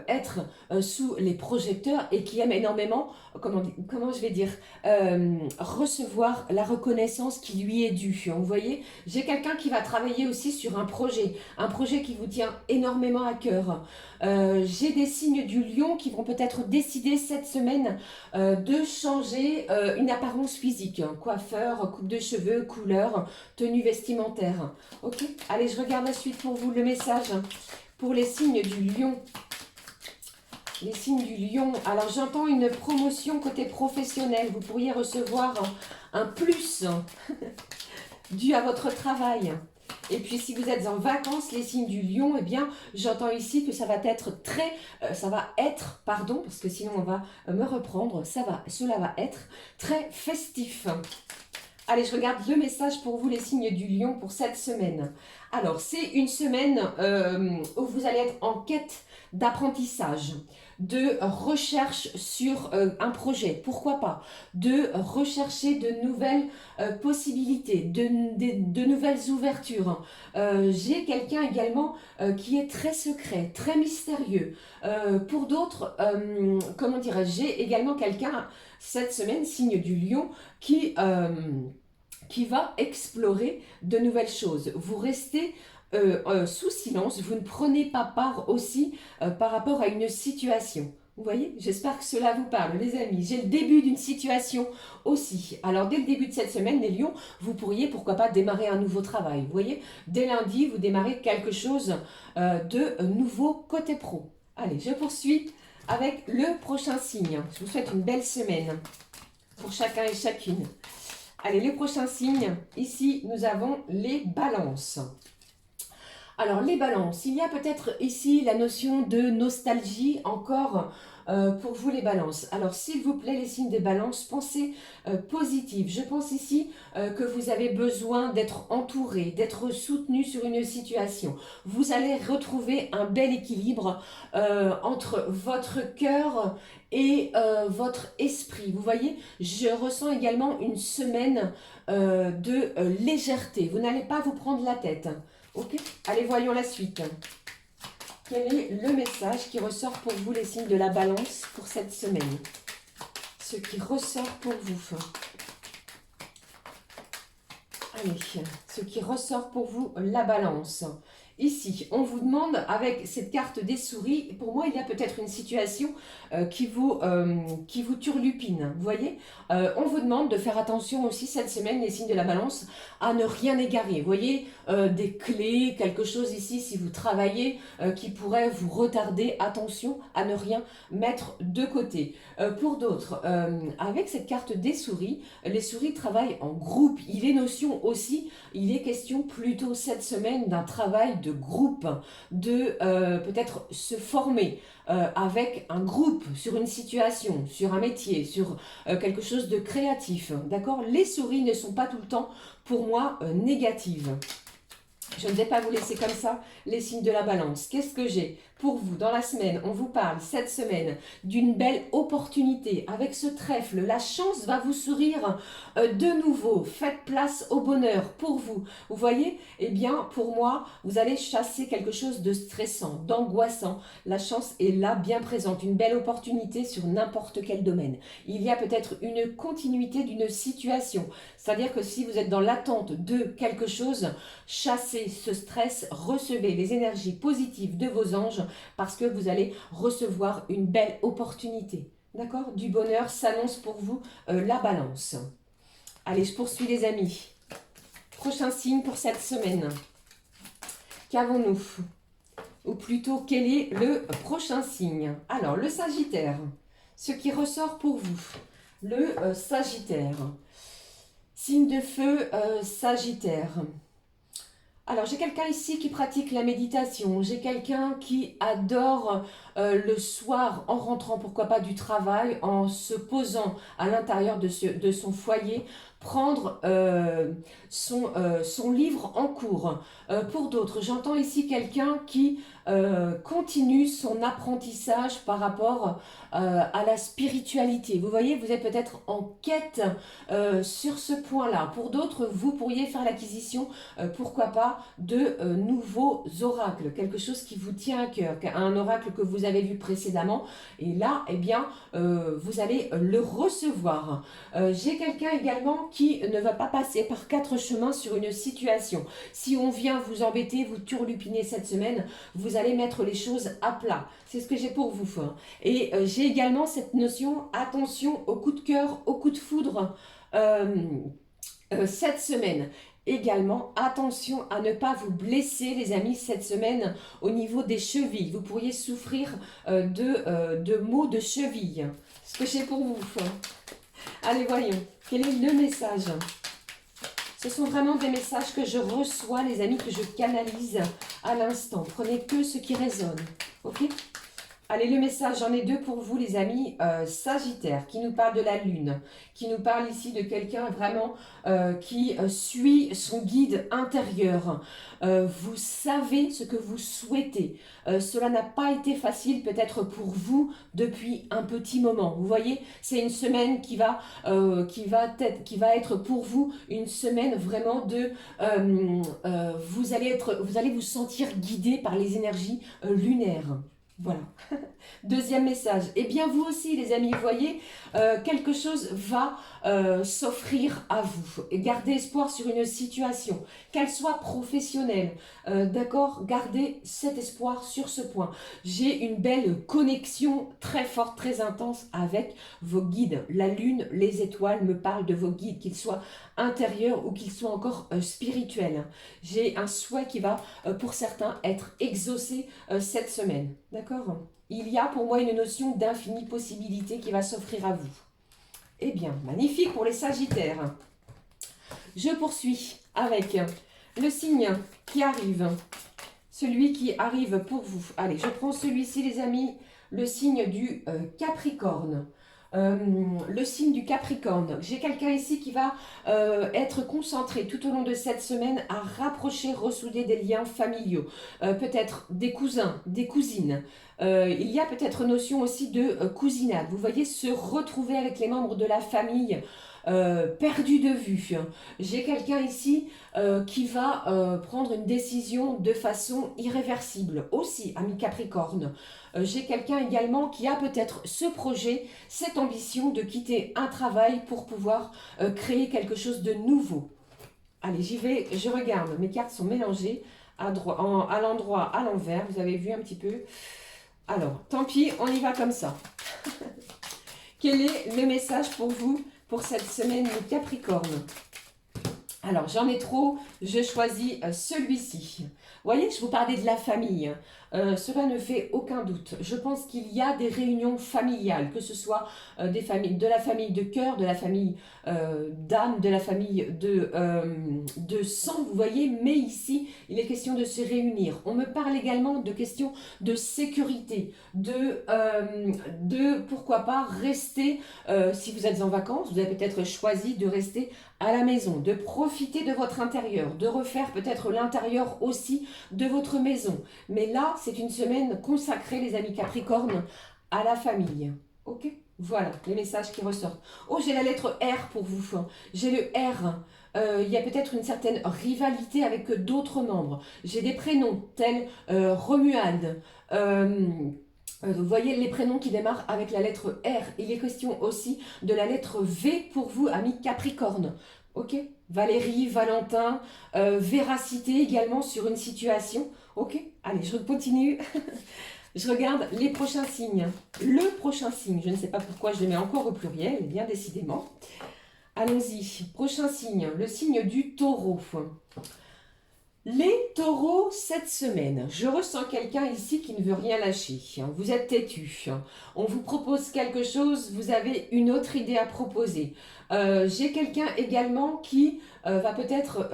être sous les projecteurs et qui aime énormément, comment je vais dire, recevoir la reconnaissance qui lui est due. Vous voyez, j'ai quelqu'un qui va travailler aussi sur un projet qui vous tient énormément à cœur. J'ai des signes du lion qui vont peut-être décider cette semaine de changer une apparence physique, coiffeur, coupe de cheveux, couleur, tenue vestimentaire. Ok, allez, je regarde la suite pour vous, le message pour les signes du lion. Les signes du lion. Alors, j'entends une promotion côté professionnel. Vous pourriez recevoir un plus dû à votre travail. Et puis, si vous êtes en vacances, les signes du lion, eh bien, j'entends ici que ça va être parce que sinon on va me reprendre, cela va être très festif. Allez, je regarde le message pour vous, les signes du lion, pour cette semaine. Alors, c'est une semaine où vous allez être en quête d'apprentissage, de recherche sur un projet, pourquoi pas, de rechercher de nouvelles possibilités, de nouvelles ouvertures. J'ai quelqu'un également qui est très secret, très mystérieux. Pour d'autres, comment dirais-je, j'ai également quelqu'un cette semaine, signe du lion, qui va explorer de nouvelles choses. Vous restez sous silence, vous ne prenez pas part aussi par rapport à une situation. Vous voyez, j'espère que cela vous parle, les amis. J'ai le début d'une situation aussi. Alors, dès le début de cette semaine, les lions, vous pourriez, pourquoi pas, démarrer un nouveau travail. Vous voyez, dès lundi, vous démarrez quelque chose de nouveau côté pro. Allez, je poursuis avec le prochain signe. Je vous souhaite une belle semaine pour chacun et chacune. Allez, les prochains signes, ici nous avons les balances. Alors les balances, il y a peut-être ici la notion de nostalgie encore pour vous les balances. Alors s'il vous plaît les signes des balances, pensez positif. Je pense ici que vous avez besoin d'être entouré, d'être soutenu sur une situation. Vous allez retrouver un bel équilibre entre votre cœur et votre esprit. Vous voyez, je ressens également une semaine de légèreté. Vous n'allez pas vous prendre la tête. Ok, allez, voyons la suite. Quel est le message qui ressort pour vous, les signes de la balance, pour cette semaine? Ce qui ressort pour vous. Allez, ce qui ressort pour vous, la balance. Ici, on vous demande, avec cette carte des souris, pour moi, il y a peut-être une situation qui vous turlupine. Vous voyez, on vous demande de faire attention aussi cette semaine, les signes de la balance, à ne rien égarer. Vous voyez, des clés, quelque chose ici, si vous travaillez, qui pourrait vous retarder. Attention à ne rien mettre de côté. Pour d'autres, avec cette carte des souris, les souris travaillent en groupe. Il est notion aussi, il est question plutôt cette semaine d'un travail de groupe, de peut-être se former avec un groupe sur une situation, sur un métier, sur quelque chose de créatif. D'accord? Les souris ne sont pas tout le temps, pour moi, négatives. Je ne vais pas vous laisser comme ça les signes de la balance. Qu'est-ce que j'ai pour vous dans la semaine? On vous parle cette semaine d'une belle opportunité. Avec ce trèfle, la chance va vous sourire de nouveau. Faites place au bonheur pour vous. Vous voyez? Eh bien, pour moi, vous allez chasser quelque chose de stressant, d'angoissant. La chance est là, bien présente. Une belle opportunité sur n'importe quel domaine. Il y a peut-être une continuité d'une situation. C'est-à-dire que si vous êtes dans l'attente de quelque chose, chassez ce stress, recevez les énergies positives de vos anges parce que vous allez recevoir une belle opportunité. D'accord? Du bonheur s'annonce pour vous la balance. Allez, je poursuis les amis. Prochain signe pour cette semaine. Qu'avons-nous? Ou plutôt, quel est le prochain signe? Alors, le Sagittaire. Ce qui ressort pour vous. Le Sagittaire. Signe de feu, Sagittaire. Alors, j'ai quelqu'un ici qui pratique la méditation. J'ai quelqu'un qui adore le soir, en rentrant, pourquoi pas, du travail, en se posant à l'intérieur de son foyer, prendre son livre en cours. Pour d'autres, j'entends ici quelqu'un qui continue son apprentissage par rapport à la spiritualité. Vous voyez, vous êtes peut-être en quête sur ce point-là. Pour d'autres, vous pourriez faire l'acquisition, pourquoi pas, de nouveaux oracles, quelque chose qui vous tient à cœur, un oracle que vous avez vu précédemment, et là, eh bien, vous allez le recevoir. J'ai quelqu'un également qui ne va pas passer par 4 chemins sur une situation. Si on vient vous embêter, vous turlupiner cette semaine, vous allez mettre les choses à plat. C'est ce que j'ai pour vous. Et j'ai également cette notion, attention au coup de cœur, au coup de foudre cette semaine. Également, attention à ne pas vous blesser, les amis, cette semaine au niveau des chevilles. Vous pourriez souffrir de maux de cheville. Ce que j'ai pour vous. Allez, voyons. Quel est le message? Ce sont vraiment des messages que je reçois, les amis, que je canalise à l'instant. Prenez que ce qui résonne. Ok? Allez, le message, j'en ai 2 pour vous, les amis. Sagittaire, qui nous parle de la lune, qui nous parle ici de quelqu'un vraiment qui suit son guide intérieur. Vous savez ce que vous souhaitez. Cela n'a pas été facile peut-être pour vous depuis un petit moment. Vous voyez, c'est une semaine qui va être pour vous une semaine vraiment de... vous allez vous sentir guidé par les énergies lunaires. Voilà. Deuxième message. Eh bien, vous aussi, les amis, vous voyez, quelque chose va s'offrir à vous. Et gardez espoir sur une situation, qu'elle soit professionnelle. D'accord? Gardez cet espoir sur ce point. J'ai une belle connexion très forte, très intense avec vos guides. La lune, les étoiles me parlent de vos guides, qu'ils soient intérieurs ou qu'ils soient encore spirituels. J'ai un souhait qui va, pour certains, être exaucé cette semaine. D'accord? il y a pour moi une notion d'infinie possibilité qui va s'offrir à vous. Eh bien, magnifique pour les Sagittaires. Je poursuis avec le signe qui arrive. Celui qui arrive pour vous. Allez, je prends celui-ci, les amis, le signe du Capricorne. Le signe du Capricorne. J'ai quelqu'un ici qui va être concentré tout au long de cette semaine à rapprocher, ressouder des liens familiaux. Peut-être des cousins, des cousines. Il y a peut-être notion aussi de cousinade. Vous voyez, se retrouver avec les membres de la famille perdu de vue. J'ai quelqu'un ici qui va prendre une décision de façon irréversible. Aussi, ami Capricorne, j'ai quelqu'un également qui a peut-être ce projet, cette ambition de quitter un travail pour pouvoir créer quelque chose de nouveau. Allez, j'y vais, je regarde. Mes cartes sont mélangées à l'endroit, à l'envers. Vous avez vu un petit peu. Alors, tant pis, on y va comme ça. Quel est le message pour vous pour cette semaine de Capricorne? Alors, j'en ai trop, je choisis celui-ci. Vous voyez, je vous parlais de la famille. Cela ne fait aucun doute. Je pense qu'il y a des réunions familiales, que ce soit des familles, de la famille de cœur, de la famille d'âme, de la famille de sang, vous voyez. Mais ici, il est question de se réunir. On me parle également de questions de sécurité, pourquoi pas rester, si vous êtes en vacances, vous avez peut-être choisi de rester à la maison, de profiter de votre intérieur, de refaire peut-être l'intérieur aussi de votre maison. Mais là, c'est une semaine consacrée, les amis Capricorne, à la famille. Ok? Voilà, les messages qui ressortent. Oh, j'ai la lettre R pour vous. J'ai le R. Il y a peut-être une certaine rivalité avec d'autres membres. J'ai des prénoms tels Romuald. Vous voyez les prénoms qui démarrent avec la lettre R. Il est question aussi de la lettre V pour vous, amis Capricorne. Ok? Valérie, Valentin, véracité également sur une situation. Ok? Allez, je continue. Je regarde les prochains signes. Le prochain signe, je ne sais pas pourquoi je le mets encore au pluriel, bien décidément. Allons-y. Prochain signe, le signe du taureau. Les taureaux, cette semaine, je ressens quelqu'un ici qui ne veut rien lâcher. Vous êtes têtu. On vous propose quelque chose, vous avez une autre idée à proposer. J'ai quelqu'un également qui va peut-être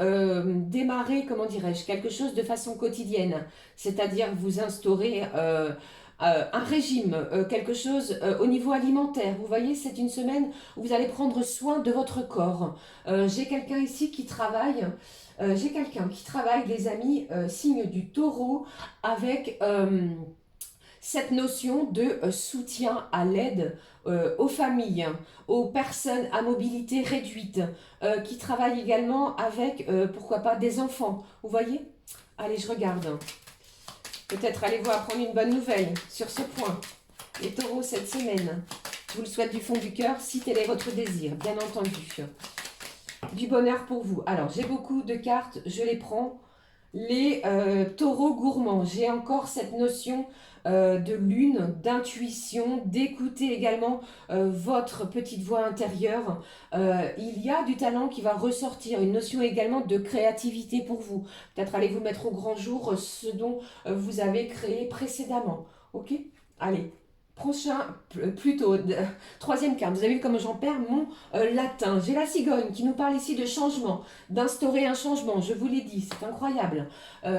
démarrer, comment dirais-je, quelque chose de façon quotidienne. C'est-à-dire vous instaurer un régime, quelque chose au niveau alimentaire. Vous voyez, c'est une semaine où vous allez prendre soin de votre corps. J'ai quelqu'un ici qui travaille... les amis, signe du taureau, avec cette notion de soutien à l'aide aux familles, aux personnes à mobilité réduite, qui travaillent également avec, pourquoi pas, des enfants. Vous voyez? Allez, je regarde. Peut-être allez-vous apprendre une bonne nouvelle sur ce point. Les taureaux cette semaine, je vous le souhaite du fond du cœur, si tel est votre désir, bien entendu. Du bonheur pour vous. Alors, j'ai beaucoup de cartes, je les prends. Les taureaux gourmands, j'ai encore cette notion de lune, d'intuition, d'écouter également votre petite voix intérieure. Il y a du talent qui va ressortir, une notion également de créativité pour vous. Peut-être allez vous mettre au grand jour ce dont vous avez créé précédemment. Ok? Allez. Prochain, plutôt, troisième carte, vous avez vu comme j'en perds mon latin. J'ai la cigogne qui nous parle ici de changement, d'instaurer un changement, je vous l'ai dit, c'est incroyable.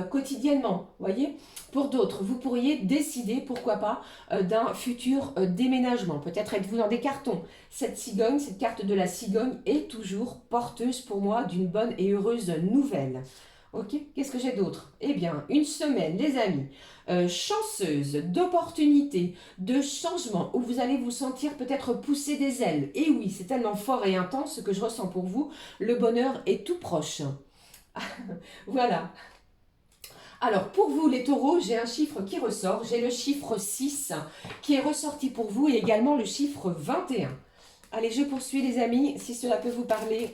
Quotidiennement, voyez. Pour d'autres, vous pourriez décider, pourquoi pas, d'un futur déménagement. Peut-être êtes-vous dans des cartons. Cette cigogne, cette carte de la cigogne est toujours porteuse pour moi d'une bonne et heureuse nouvelle. Ok, qu'est-ce que j'ai d'autre? Eh bien, une semaine, les amis, chanceuse, d'opportunités, de changements, où vous allez vous sentir peut-être pousser des ailes. Et oui, c'est tellement fort et intense ce que je ressens pour vous. Le bonheur est tout proche. Voilà. Alors, pour vous, les taureaux, j'ai un chiffre qui ressort. J'ai le chiffre 6 qui est ressorti pour vous et également le chiffre 21. Allez, je poursuis, les amis, si cela peut vous parler.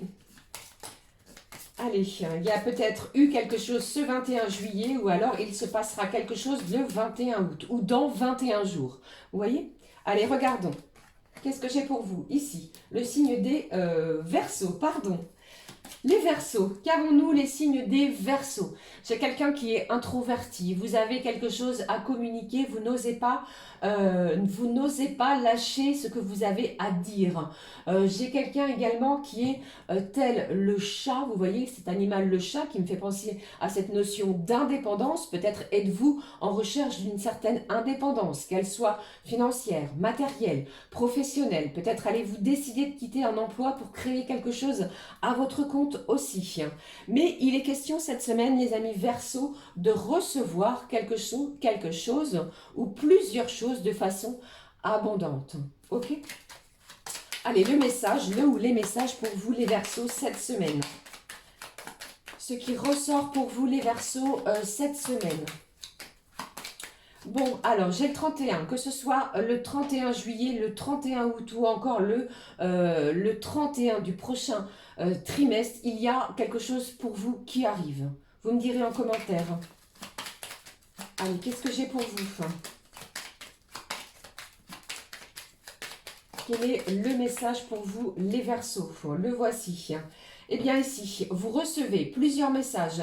Allez, il y a peut-être eu quelque chose ce 21 juillet ou alors il se passera quelque chose le 21 août ou dans 21 jours. Vous voyez? Allez, regardons. Qu'est-ce que j'ai pour vous ici? Le signe des Verseaux, pardon. Les Verseaux, qu'avons-nous les signes des Verseaux? J'ai quelqu'un qui est introverti, vous avez quelque chose à communiquer, vous n'osez pas lâcher ce que vous avez à dire. J'ai quelqu'un également qui est tel le chat, vous voyez cet animal le chat qui me fait penser à cette notion d'indépendance. Peut-être êtes-vous en recherche d'une certaine indépendance, qu'elle soit financière, matérielle, professionnelle. Peut-être allez-vous décider de quitter un emploi pour créer quelque chose à votre compte aussi. Mais il est question cette semaine, les amis Verseaux, de recevoir quelque chose ou plusieurs choses de façon abondante. Ok? Allez, le ou les messages pour vous les Verseaux cette semaine. Ce qui ressort pour vous les Verseaux cette semaine. Bon, alors j'ai le 31, que ce soit le 31 juillet, le 31 août ou encore le 31 du prochain trimestre, il y a quelque chose pour vous qui arrive. Vous me direz en commentaire. Allez, qu'est-ce que j'ai pour vous? Quel est le message pour vous les Verseaux? Le voici. Eh bien ici, vous recevez plusieurs messages.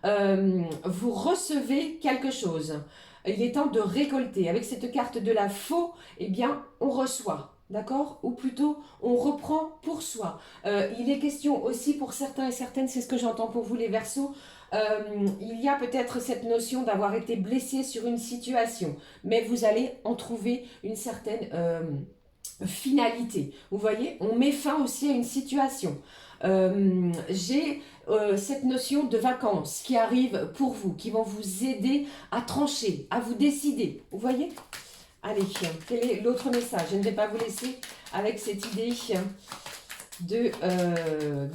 Vous recevez quelque chose. Il est temps de récolter. Avec cette carte de la faux, eh bien, on reçoit. D'accord? Ou plutôt, on reprend pour soi. Il est question aussi pour certains et certaines, c'est ce que j'entends pour vous les Verseaux, il y a peut-être cette notion d'avoir été blessé sur une situation, mais vous allez en trouver une certaine finalité. Vous voyez, on met fin aussi à une situation. J'ai cette notion de vacances qui arrive pour vous, qui vont vous aider à trancher, à vous décider. Vous voyez? Allez, quel est l'autre message? Je ne vais pas vous laisser avec cette idée de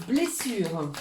blessure.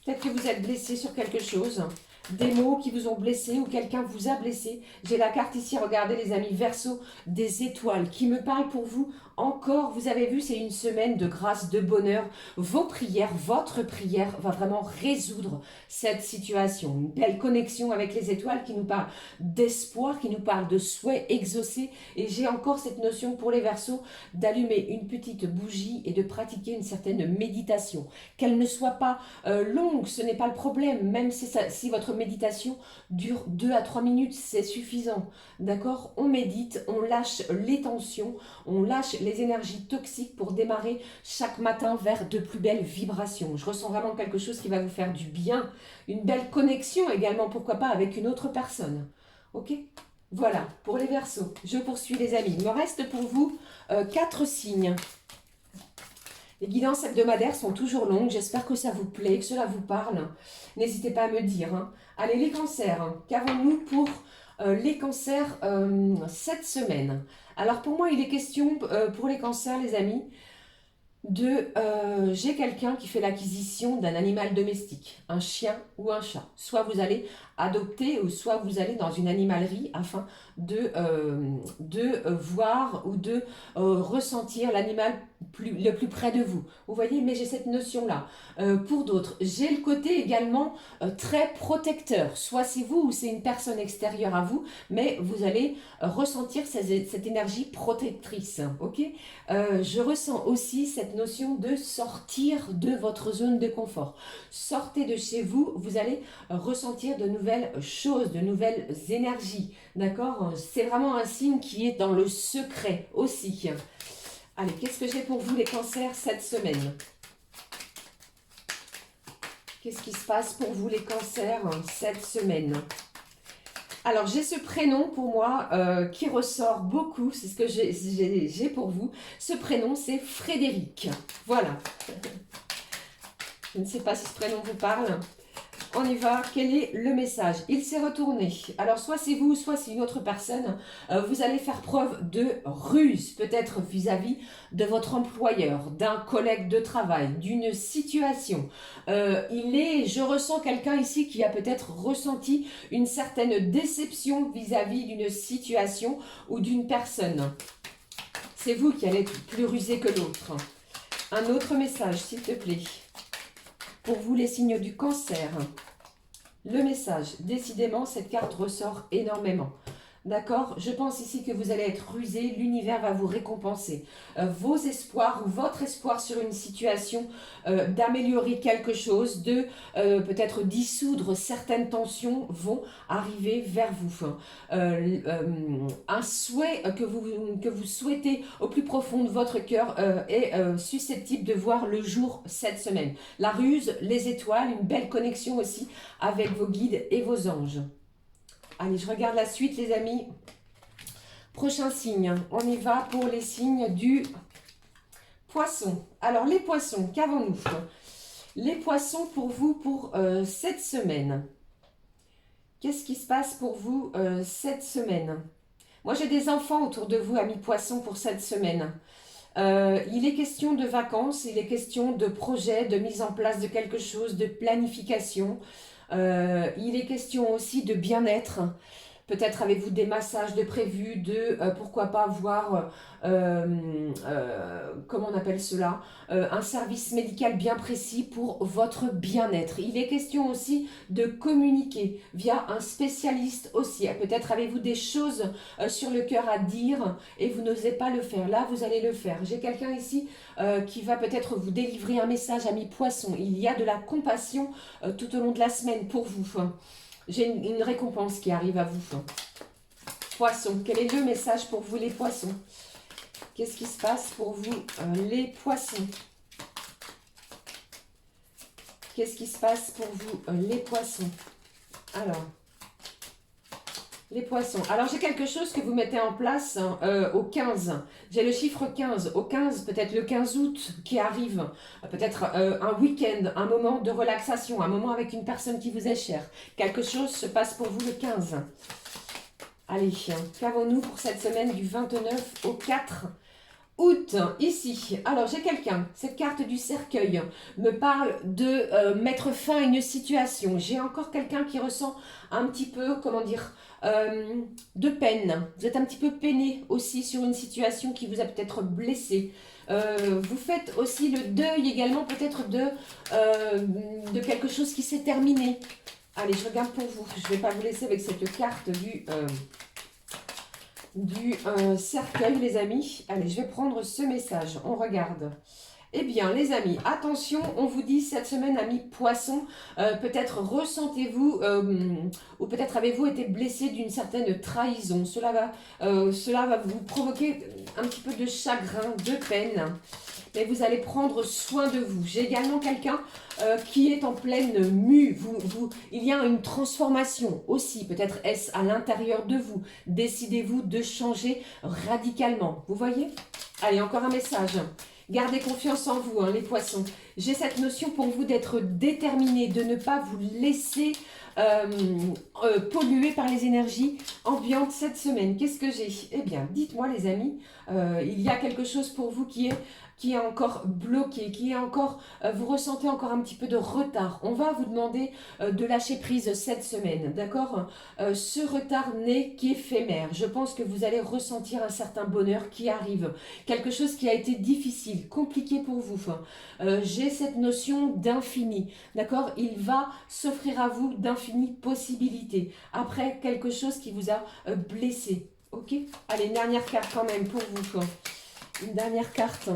Peut-être que vous êtes blessé sur quelque chose. Des mots qui vous ont blessé ou quelqu'un vous a blessé. J'ai la carte ici, regardez les amis Verseaux, des étoiles qui me parlent pour vous. Encore, vous avez vu, c'est une semaine de grâce, de bonheur. Vos prières, votre prière va vraiment résoudre cette situation. Une belle connexion avec les étoiles qui nous parle d'espoir, qui nous parle de souhait exaucé. Et j'ai encore cette notion pour les Verseaux d'allumer une petite bougie et de pratiquer une certaine méditation. Qu'elle ne soit pas longue, ce n'est pas le problème. Même si votre méditation dure 2 à 3 minutes, c'est suffisant. D'accord? On médite, on lâche les tensions, on lâche les énergies toxiques pour démarrer chaque matin vers de plus belles vibrations. Je ressens vraiment quelque chose qui va vous faire du bien, une belle connexion également, pourquoi pas, avec une autre personne. Ok? Voilà, pour les Verseaux. Je poursuis les amis. Il me reste pour vous 4 signes. Les guidances hebdomadaires sont toujours longues. J'espère que ça vous plaît, que cela vous parle. N'hésitez pas à me dire. Hein. Allez, les cancers. Hein. Qu'avons-nous pour les cancers cette semaine? Alors, pour moi, il est question, pour les cancers, les amis, j'ai quelqu'un qui fait l'acquisition d'un animal domestique, un chien ou un chat. Soit vous allez adopter ou soit vous allez dans une animalerie afin de voir ou de ressentir l'animal le plus près de vous. Vous voyez, mais j'ai cette notion-là. Pour d'autres, j'ai le côté également très protecteur. Soit c'est vous ou c'est une personne extérieure à vous, mais vous allez ressentir cette énergie protectrice. Ok? Je ressens aussi cette notion de sortir de votre zone de confort. Sortez de chez vous, vous allez ressentir de nouvelles choses, de nouvelles énergies. D'accord? C'est vraiment un signe qui est dans le secret aussi. Allez, qu'est-ce que j'ai pour vous les cancers cette semaine? Qu'est-ce qui se passe pour vous les cancers cette semaine? Alors, j'ai ce prénom pour moi qui ressort beaucoup, c'est ce que j'ai pour vous. Ce prénom, c'est Frédéric. Voilà. Je ne sais pas si ce prénom vous parle. On y va. Quel est le message? Il s'est retourné. Alors, soit c'est vous, soit c'est une autre personne. Vous allez faire preuve de ruse, peut-être vis-à-vis de votre employeur, d'un collègue de travail, d'une situation. Je ressens quelqu'un ici qui a peut-être ressenti une certaine déception vis-à-vis d'une situation ou d'une personne. C'est vous qui allez être plus rusé que l'autre. Un autre message, s'il te plaît. Pour vous, les signes du cancer. Le message, décidément, cette carte ressort énormément. D'accord? Je pense ici que vous allez être rusé, l'univers va vous récompenser. Vos espoirs ou votre espoir sur une situation, d'améliorer quelque chose, de peut-être dissoudre certaines tensions vont arriver vers vous. Un souhait que vous souhaitez au plus profond de votre cœur est susceptible de voir le jour cette semaine. La ruse, les étoiles, une belle connexion aussi avec vos guides et vos anges. Allez, je regarde la suite, les amis. Prochain signe. On y va pour les signes du poisson. Alors, les poissons, qu'avons-nous? Les poissons pour vous pour cette semaine. Qu'est-ce qui se passe pour vous cette semaine? Moi, j'ai des enfants autour de vous, amis poissons, pour cette semaine. Il est question de vacances, il est question de projets, de mise en place de quelque chose, de planification. Il est question aussi de bien-être. Peut-être avez-vous des massages de prévus, pourquoi pas voir, comment on appelle cela, un service médical bien précis pour votre bien-être. Il est question aussi de communiquer via un spécialiste aussi. Peut-être avez-vous des choses sur le cœur à dire et vous n'osez pas le faire. Là, vous allez le faire. J'ai quelqu'un ici qui va peut-être vous délivrer un message, ami poisson. Il y a de la compassion tout au long de la semaine pour vous. J'ai une récompense qui arrive à vous. Poissons, quel est le message pour vous les poissons? Qu'est-ce qui se passe pour vous les poissons? Qu'est-ce qui se passe pour vous les poissons? Alors, les poissons. Alors, j'ai quelque chose que vous mettez en place au 15. J'ai le chiffre 15. Au 15, peut-être le 15 août qui arrive. Peut-être un week-end, un moment de relaxation, un moment avec une personne qui vous est chère. Quelque chose se passe pour vous le 15. Allez, qu'avons-nous pour cette semaine du 29 au 4 août, ici. Alors, j'ai quelqu'un, cette carte du cercueil me parle de mettre fin à une situation. J'ai encore quelqu'un qui ressent un petit peu, comment dire, de peine. Vous êtes un petit peu peiné aussi sur une situation qui vous a peut-être blessé. Vous faites aussi le deuil également peut-être de quelque chose qui s'est terminé. Allez, je regarde pour vous. Je ne vais pas vous laisser avec cette carte du cercueil, les amis. Allez, je vais prendre ce message. On regarde. Eh bien, les amis, attention, on vous dit cette semaine, amis poissons, peut-être ressentez-vous, ou peut-être avez-vous été blessé d'une certaine trahison. Cela va vous provoquer un petit peu de chagrin, de peine. Mais vous allez prendre soin de vous. J'ai également quelqu'un qui est en pleine mue. Il y a une transformation aussi. Peut-être est-ce à l'intérieur de vous. Décidez-vous de changer radicalement. Vous voyez? Allez, encore un message. Gardez confiance en vous, hein, les poissons. J'ai cette notion pour vous d'être déterminé, de ne pas vous laisser polluer par les énergies ambiantes cette semaine. Qu'est-ce que j'ai? Eh bien, dites-moi les amis, il y a quelque chose pour vous qui est encore bloqué, qui est encore, vous ressentez encore un petit peu de retard. On va vous demander de lâcher prise cette semaine, d'accord? Ce retard n'est qu'éphémère. Je pense que vous allez ressentir un certain bonheur qui arrive. Quelque chose qui a été difficile, compliqué pour vous. J'ai cette notion d'infini, d'accord? Il va s'offrir à vous d'infinies possibilités. Après, quelque chose qui vous a blessé, ok? Allez, une dernière carte quand même pour vous. Une dernière carte.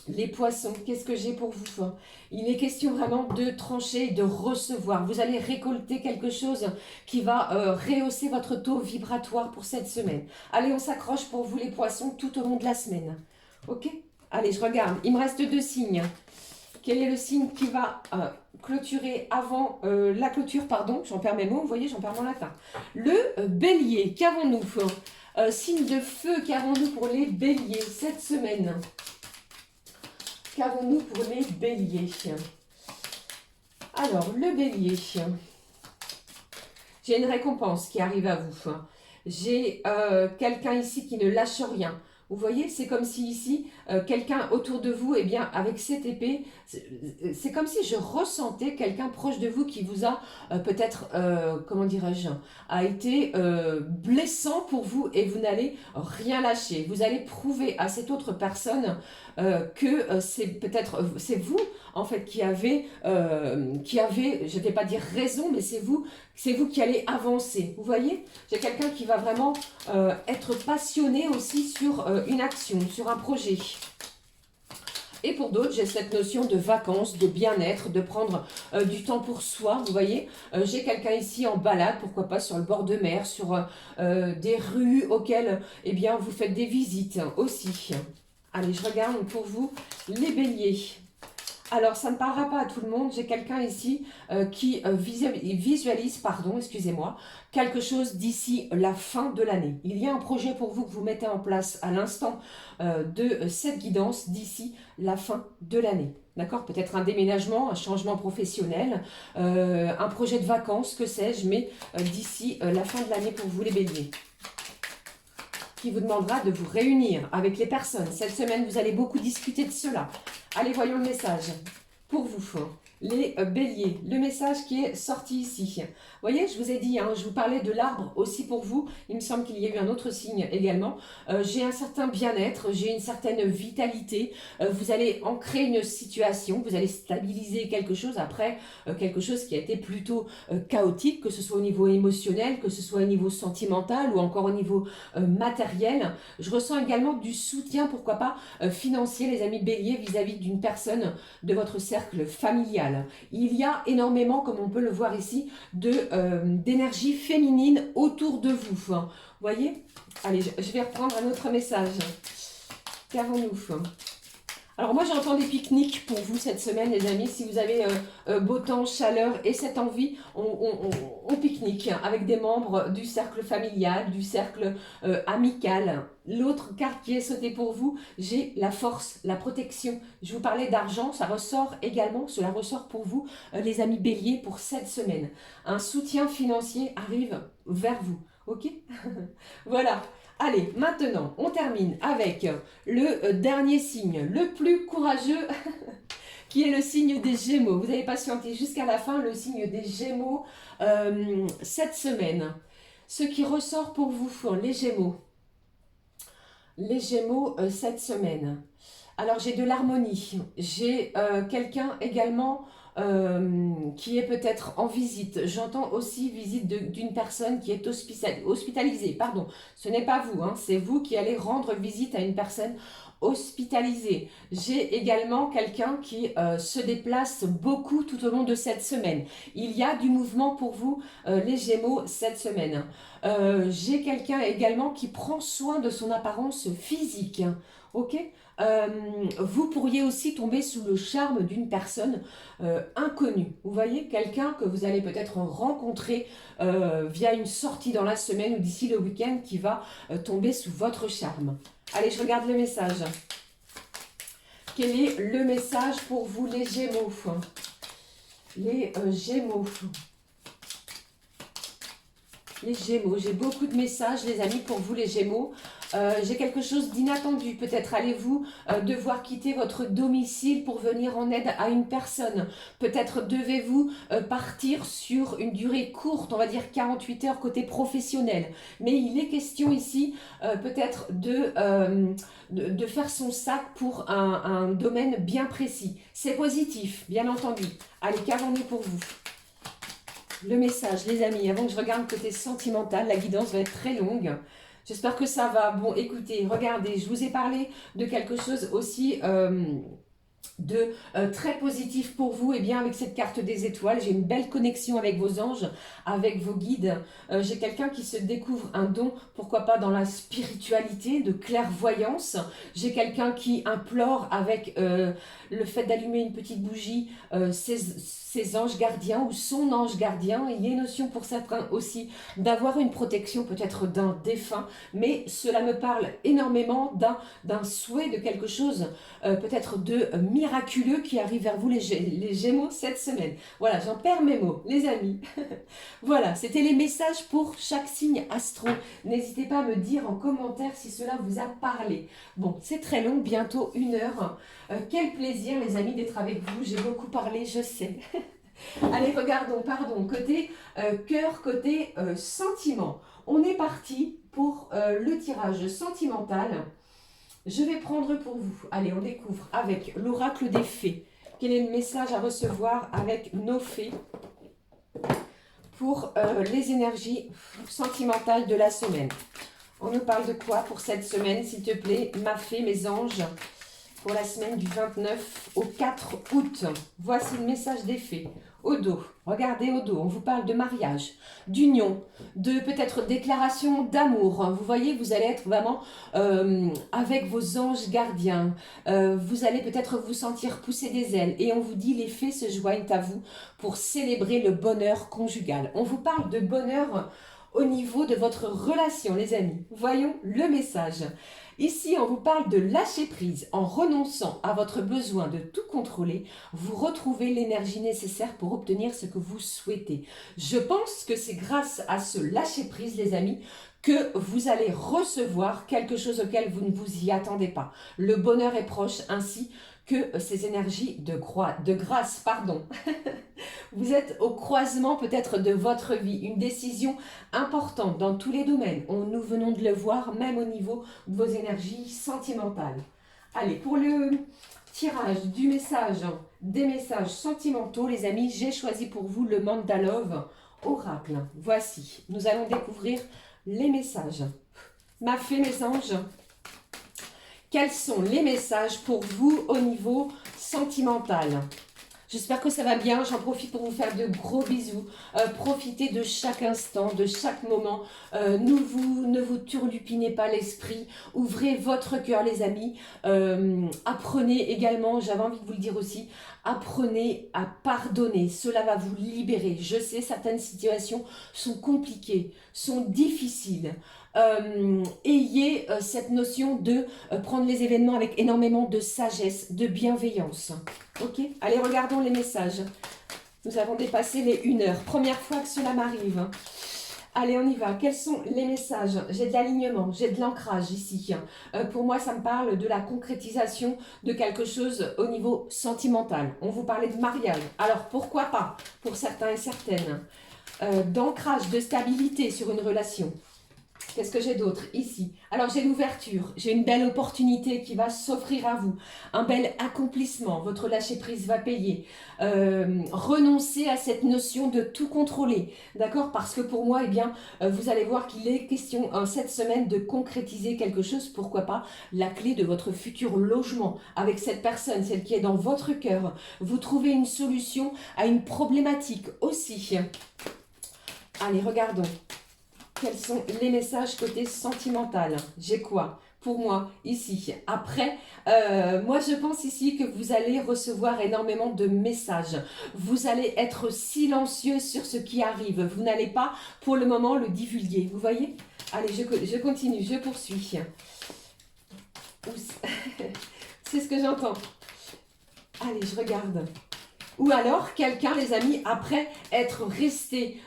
Les poissons, qu'est-ce que j'ai pour vous? Il est question vraiment de trancher, de recevoir. Vous allez récolter quelque chose qui va rehausser votre taux vibratoire pour cette semaine. Allez, on s'accroche pour vous les poissons tout au long de la semaine. Ok? Allez, je regarde. Il me reste 2 signes. Quel est le signe qui va clôturer avant la clôture, pardon, j'en perds mes mots, vous voyez, j'en perds mon latin. Le bélier, qu'avons-nous? Signe de feu, qu'avons-nous pour les béliers cette semaine? Qu'avons-nous pour les béliers? Alors, le bélier, j'ai une récompense qui arrive à vous. J'ai quelqu'un ici qui ne lâche rien. Vous voyez, c'est comme si ici, quelqu'un autour de vous, eh bien, avec cette épée, c'est comme si je ressentais quelqu'un proche de vous qui vous a peut-être, comment dirais-je, a été blessant pour vous et vous n'allez rien lâcher. Vous allez prouver à cette autre personne que c'est peut-être, c'est vous en fait je ne vais pas dire raison, mais c'est vous qui allez avancer. Vous voyez, j'ai quelqu'un qui va vraiment être passionné aussi sur une action, sur un projet. Et pour d'autres, j'ai cette notion de vacances, de bien-être, de prendre du temps pour soi. Vous voyez, j'ai quelqu'un ici en balade, pourquoi pas sur le bord de mer, sur des rues auxquelles eh bien, vous faites des visites aussi. Allez, je regarde pour vous les béliers. Alors, ça ne parlera pas à tout le monde. J'ai quelqu'un ici qui visualise, pardon, excusez-moi, quelque chose d'ici la fin de l'année. Il y a un projet pour vous que vous mettez en place à l'instant de cette guidance d'ici la fin de l'année. D'accord? Peut-être un déménagement, un changement professionnel, un projet de vacances, que sais-je, mais d'ici la fin de l'année pour vous les béliers. Qui vous demandera de vous réunir avec les personnes. Cette semaine, vous allez beaucoup discuter de cela. Allez, voyons le message pour vous, les béliers. Le message qui est sorti ici. Vous voyez, je vous ai dit, je vous parlais de l'arbre aussi pour vous. Il me semble qu'il y a eu un autre signe également. J'ai un certain bien-être, j'ai une certaine vitalité. Vous allez ancrer une situation, vous allez stabiliser quelque chose après, quelque chose qui a été plutôt chaotique, que ce soit au niveau émotionnel, que ce soit au niveau sentimental ou encore au niveau matériel. Je ressens également du soutien, pourquoi pas, financier, les amis béliers, vis-à-vis d'une personne de votre cercle familial. Il y a énormément, comme on peut le voir ici, d'énergie féminine autour de vous. Vous voyez? Allez, je vais reprendre un autre message. Qu'avons-nous? Alors moi j'entends des pique-niques pour vous cette semaine les amis, si vous avez beau temps, chaleur et cette envie, on pique-nique avec des membres du cercle familial, du cercle amical. L'autre carte qui est sautée pour vous, j'ai la force, la protection. Je vous parlais d'argent, ça ressort également, cela ressort pour vous les amis béliers pour cette semaine. Un soutien financier arrive vers vous, ok? Voilà. Allez, maintenant, on termine avec le dernier signe, le plus courageux, qui est le signe des Gémeaux. Vous avez patienté jusqu'à la fin, le signe des Gémeaux, cette semaine. Ce qui ressort pour vous, les Gémeaux. Les Gémeaux, cette semaine. Alors, j'ai de l'harmonie. J'ai quelqu'un également qui est peut-être en visite. J'entends aussi visite d'une personne qui est hospitalisée. Pardon, ce n'est pas vous, c'est vous qui allez rendre visite à une personne hospitalisée. J'ai également quelqu'un qui se déplace beaucoup tout au long de cette semaine. Il y a du mouvement pour vous, les Gémeaux, cette semaine. J'ai quelqu'un également qui prend soin de son apparence physique. Ok, vous pourriez aussi tomber sous le charme d'une personne inconnue. Vous voyez, quelqu'un que vous allez peut-être rencontrer via une sortie dans la semaine ou d'ici le week-end qui va tomber sous votre charme. Allez, je regarde le message. Quel est le message pour vous les Gémeaux? Les Gémeaux. Les Gémeaux, j'ai beaucoup de messages les amis pour vous les Gémeaux. J'ai quelque chose d'inattendu, peut-être allez-vous devoir quitter votre domicile pour venir en aide à une personne. Peut-être devez-vous partir sur une durée courte, on va dire 48 heures côté professionnel. Mais il est question ici peut-être de faire son sac pour un domaine bien précis. C'est positif, bien entendu. Allez, qu'avons-nous pour vous? Le message, les amis, avant que je regarde côté sentimental, la guidance va être très longue. J'espère que ça va. Bon, écoutez, regardez, je vous ai parlé de quelque chose aussi très positif pour vous. Et bien avec cette carte des étoiles, j'ai une belle connexion avec vos anges, avec vos guides. J'ai quelqu'un qui se découvre un don, pourquoi pas dans la spiritualité, de clairvoyance. J'ai quelqu'un qui implore avec le fait d'allumer une petite bougie ses anges gardiens ou son ange gardien. Il y a une notion pour certains aussi d'avoir une protection peut-être d'un défunt, mais cela me parle énormément d'un souhait de quelque chose peut-être de miraculeux qui arrive vers vous, les Gémeaux, cette semaine. Voilà, j'en perds mes mots, les amis. Voilà, c'était les messages pour chaque signe astro. N'hésitez pas à me dire en commentaire si cela vous a parlé. Bon, c'est très long, bientôt 1 heure. Quel plaisir, les amis, d'être avec vous. J'ai beaucoup parlé, je sais. Allez, regardons, pardon, côté cœur, côté sentiment. On est parti pour le tirage sentimental. Je vais prendre pour vous, allez, on découvre avec l'oracle des fées. Quel est le message à recevoir avec nos fées pour les énergies sentimentales de la semaine? On nous parle de quoi pour cette semaine, s'il te plaît, ma fée, mes anges, pour la semaine du 29 au 4 août. Voici le message des fées. Au dos, regardez au dos, on vous parle de mariage, d'union, de peut-être déclaration d'amour. Vous voyez, vous allez être vraiment avec vos anges gardiens. Vous allez peut-être vous sentir pousser des ailes. Et on vous dit, les fées se joignent à vous pour célébrer le bonheur conjugal. On vous parle de bonheur au niveau de votre relation, les amis. Voyons le message. Ici, on vous parle de lâcher prise. En renonçant à votre besoin de tout contrôler, vous retrouvez l'énergie nécessaire pour obtenir ce que vous souhaitez. Je pense que c'est grâce à ce lâcher prise, les amis, que vous allez recevoir quelque chose auquel vous ne vous y attendez pas. Le bonheur est proche, ainsi que ces énergies de grâce. Vous êtes au croisement peut-être de votre vie, une décision importante dans tous les domaines. Nous venons de le voir, même au niveau de vos énergies sentimentales. Allez, pour le tirage du message, des messages sentimentaux, les amis, j'ai choisi pour vous le Mandalove Oracle. Voici, nous allons découvrir les messages. Ma fée, mes anges, quels sont les messages pour vous au niveau sentimental? J'espère que ça va bien. J'en profite pour vous faire de gros bisous. Profitez de chaque instant, de chaque moment. Ne vous turlupinez pas l'esprit. Ouvrez votre cœur, les amis. Apprenez également, j'avais envie de vous le dire aussi, apprenez à pardonner. Cela va vous libérer. Je sais, certaines situations sont compliquées, sont difficiles. Ayez cette notion de prendre les événements avec énormément de sagesse, de bienveillance. Ok, allez, regardons les messages. Nous avons dépassé les 1 heure. Première fois que cela m'arrive. Allez, on y va. Quels sont les messages? J'ai de l'alignement, j'ai de l'ancrage ici. Pour moi, ça me parle de la concrétisation de quelque chose au niveau sentimental. On vous parlait de mariage. Alors, pourquoi pas pour certains et certaines? D'ancrage, de stabilité sur une relation. Qu'est-ce que j'ai d'autre ici? Alors j'ai l'ouverture, j'ai une belle opportunité qui va s'offrir à vous, un bel accomplissement, votre lâcher-prise va payer. Renoncez à cette notion de tout contrôler, d'accord? Parce que pour moi, eh bien, vous allez voir qu'il est question cette semaine de concrétiser quelque chose, pourquoi pas la clé de votre futur logement avec cette personne, celle qui est dans votre cœur. Vous trouvez une solution à une problématique aussi. Allez, regardons. Quels sont les messages côté sentimental? J'ai quoi pour moi ici? Après, moi je pense ici que vous allez recevoir énormément de messages. Vous allez être silencieux sur ce qui arrive. Vous n'allez pas pour le moment le divulguer. Vous voyez? Allez, je continue, je poursuis. C'est ce que j'entends. Allez, je regarde. Ou alors, quelqu'un, les amis, après être resté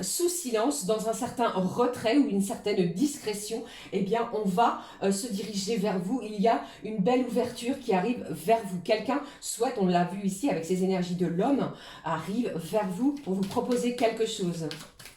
sous silence, dans un certain retrait ou une certaine discrétion, eh bien, on va se diriger vers vous. Il y a une belle ouverture qui arrive vers vous. Quelqu'un, soit, on l'a vu ici avec ces énergies de l'homme, arrive vers vous pour vous proposer quelque chose.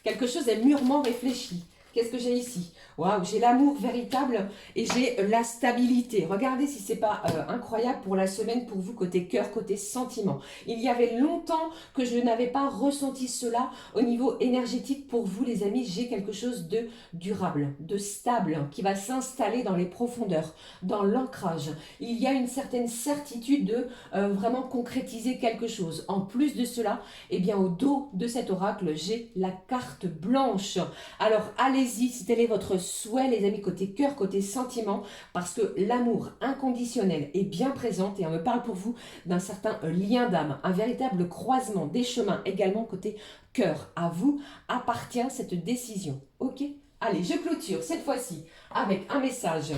Quelque chose est mûrement réfléchi. Qu'est-ce que j'ai ici? Waouh, j'ai l'amour véritable et j'ai la stabilité. Regardez si c'est pas incroyable pour la semaine pour vous côté cœur, côté sentiment. Il y avait longtemps que je n'avais pas ressenti cela au niveau énergétique pour vous les amis. J'ai quelque chose de durable, de stable qui va s'installer dans les profondeurs, dans l'ancrage. Il y a une certaine certitude de vraiment concrétiser quelque chose. En plus de cela, eh bien au dos de cet oracle, j'ai la carte blanche. Alors allez-y, si tel est votre souhait les amis, côté cœur, côté sentiment, parce que l'amour inconditionnel est bien présent et on me parle pour vous d'un certain lien d'âme, un véritable croisement des chemins également côté cœur. À vous appartient cette décision, ok? Allez, je clôture cette fois-ci avec un message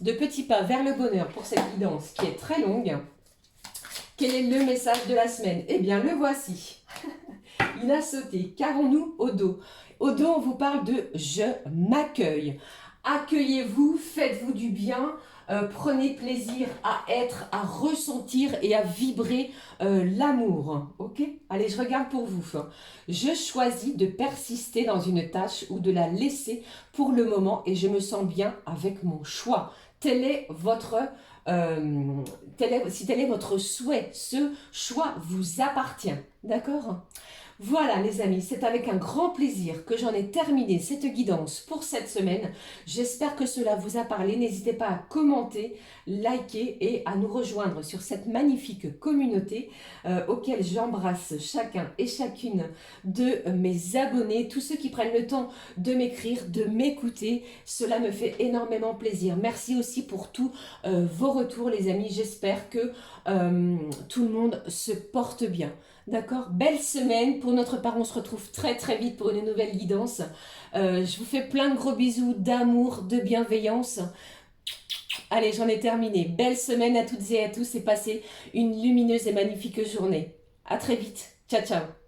de petits pas vers le bonheur pour cette guidance qui est très longue. Quel est le message de la semaine? Eh bien, le voici. Il a sauté. Qu'avons-nous au dos? Au dos, on vous parle de « je m'accueille ». Accueillez-vous, faites-vous du bien, prenez plaisir à être, à ressentir et à vibrer l'amour. Ok? Allez, je regarde pour vous. Je choisis de persister dans une tâche ou de la laisser pour le moment et je me sens bien avec mon choix. Tel est votre... si tel est votre souhait, ce choix vous appartient. D'accord? Voilà les amis, c'est avec un grand plaisir que j'en ai terminé cette guidance pour cette semaine. J'espère que cela vous a parlé. N'hésitez pas à commenter, liker et à nous rejoindre sur cette magnifique communauté auquel j'embrasse chacun et chacune de mes abonnés, tous ceux qui prennent le temps de m'écrire, de m'écouter. Cela me fait énormément plaisir. Merci aussi pour tous vos retours les amis. J'espère que tout le monde se porte bien. D'accord? Belle semaine. Pour notre part, on se retrouve très très vite pour une nouvelle guidance. Je vous fais plein de gros bisous, d'amour, de bienveillance. Allez, j'en ai terminé. Belle semaine à toutes et à tous et passez une lumineuse et magnifique journée. À très vite. Ciao, ciao.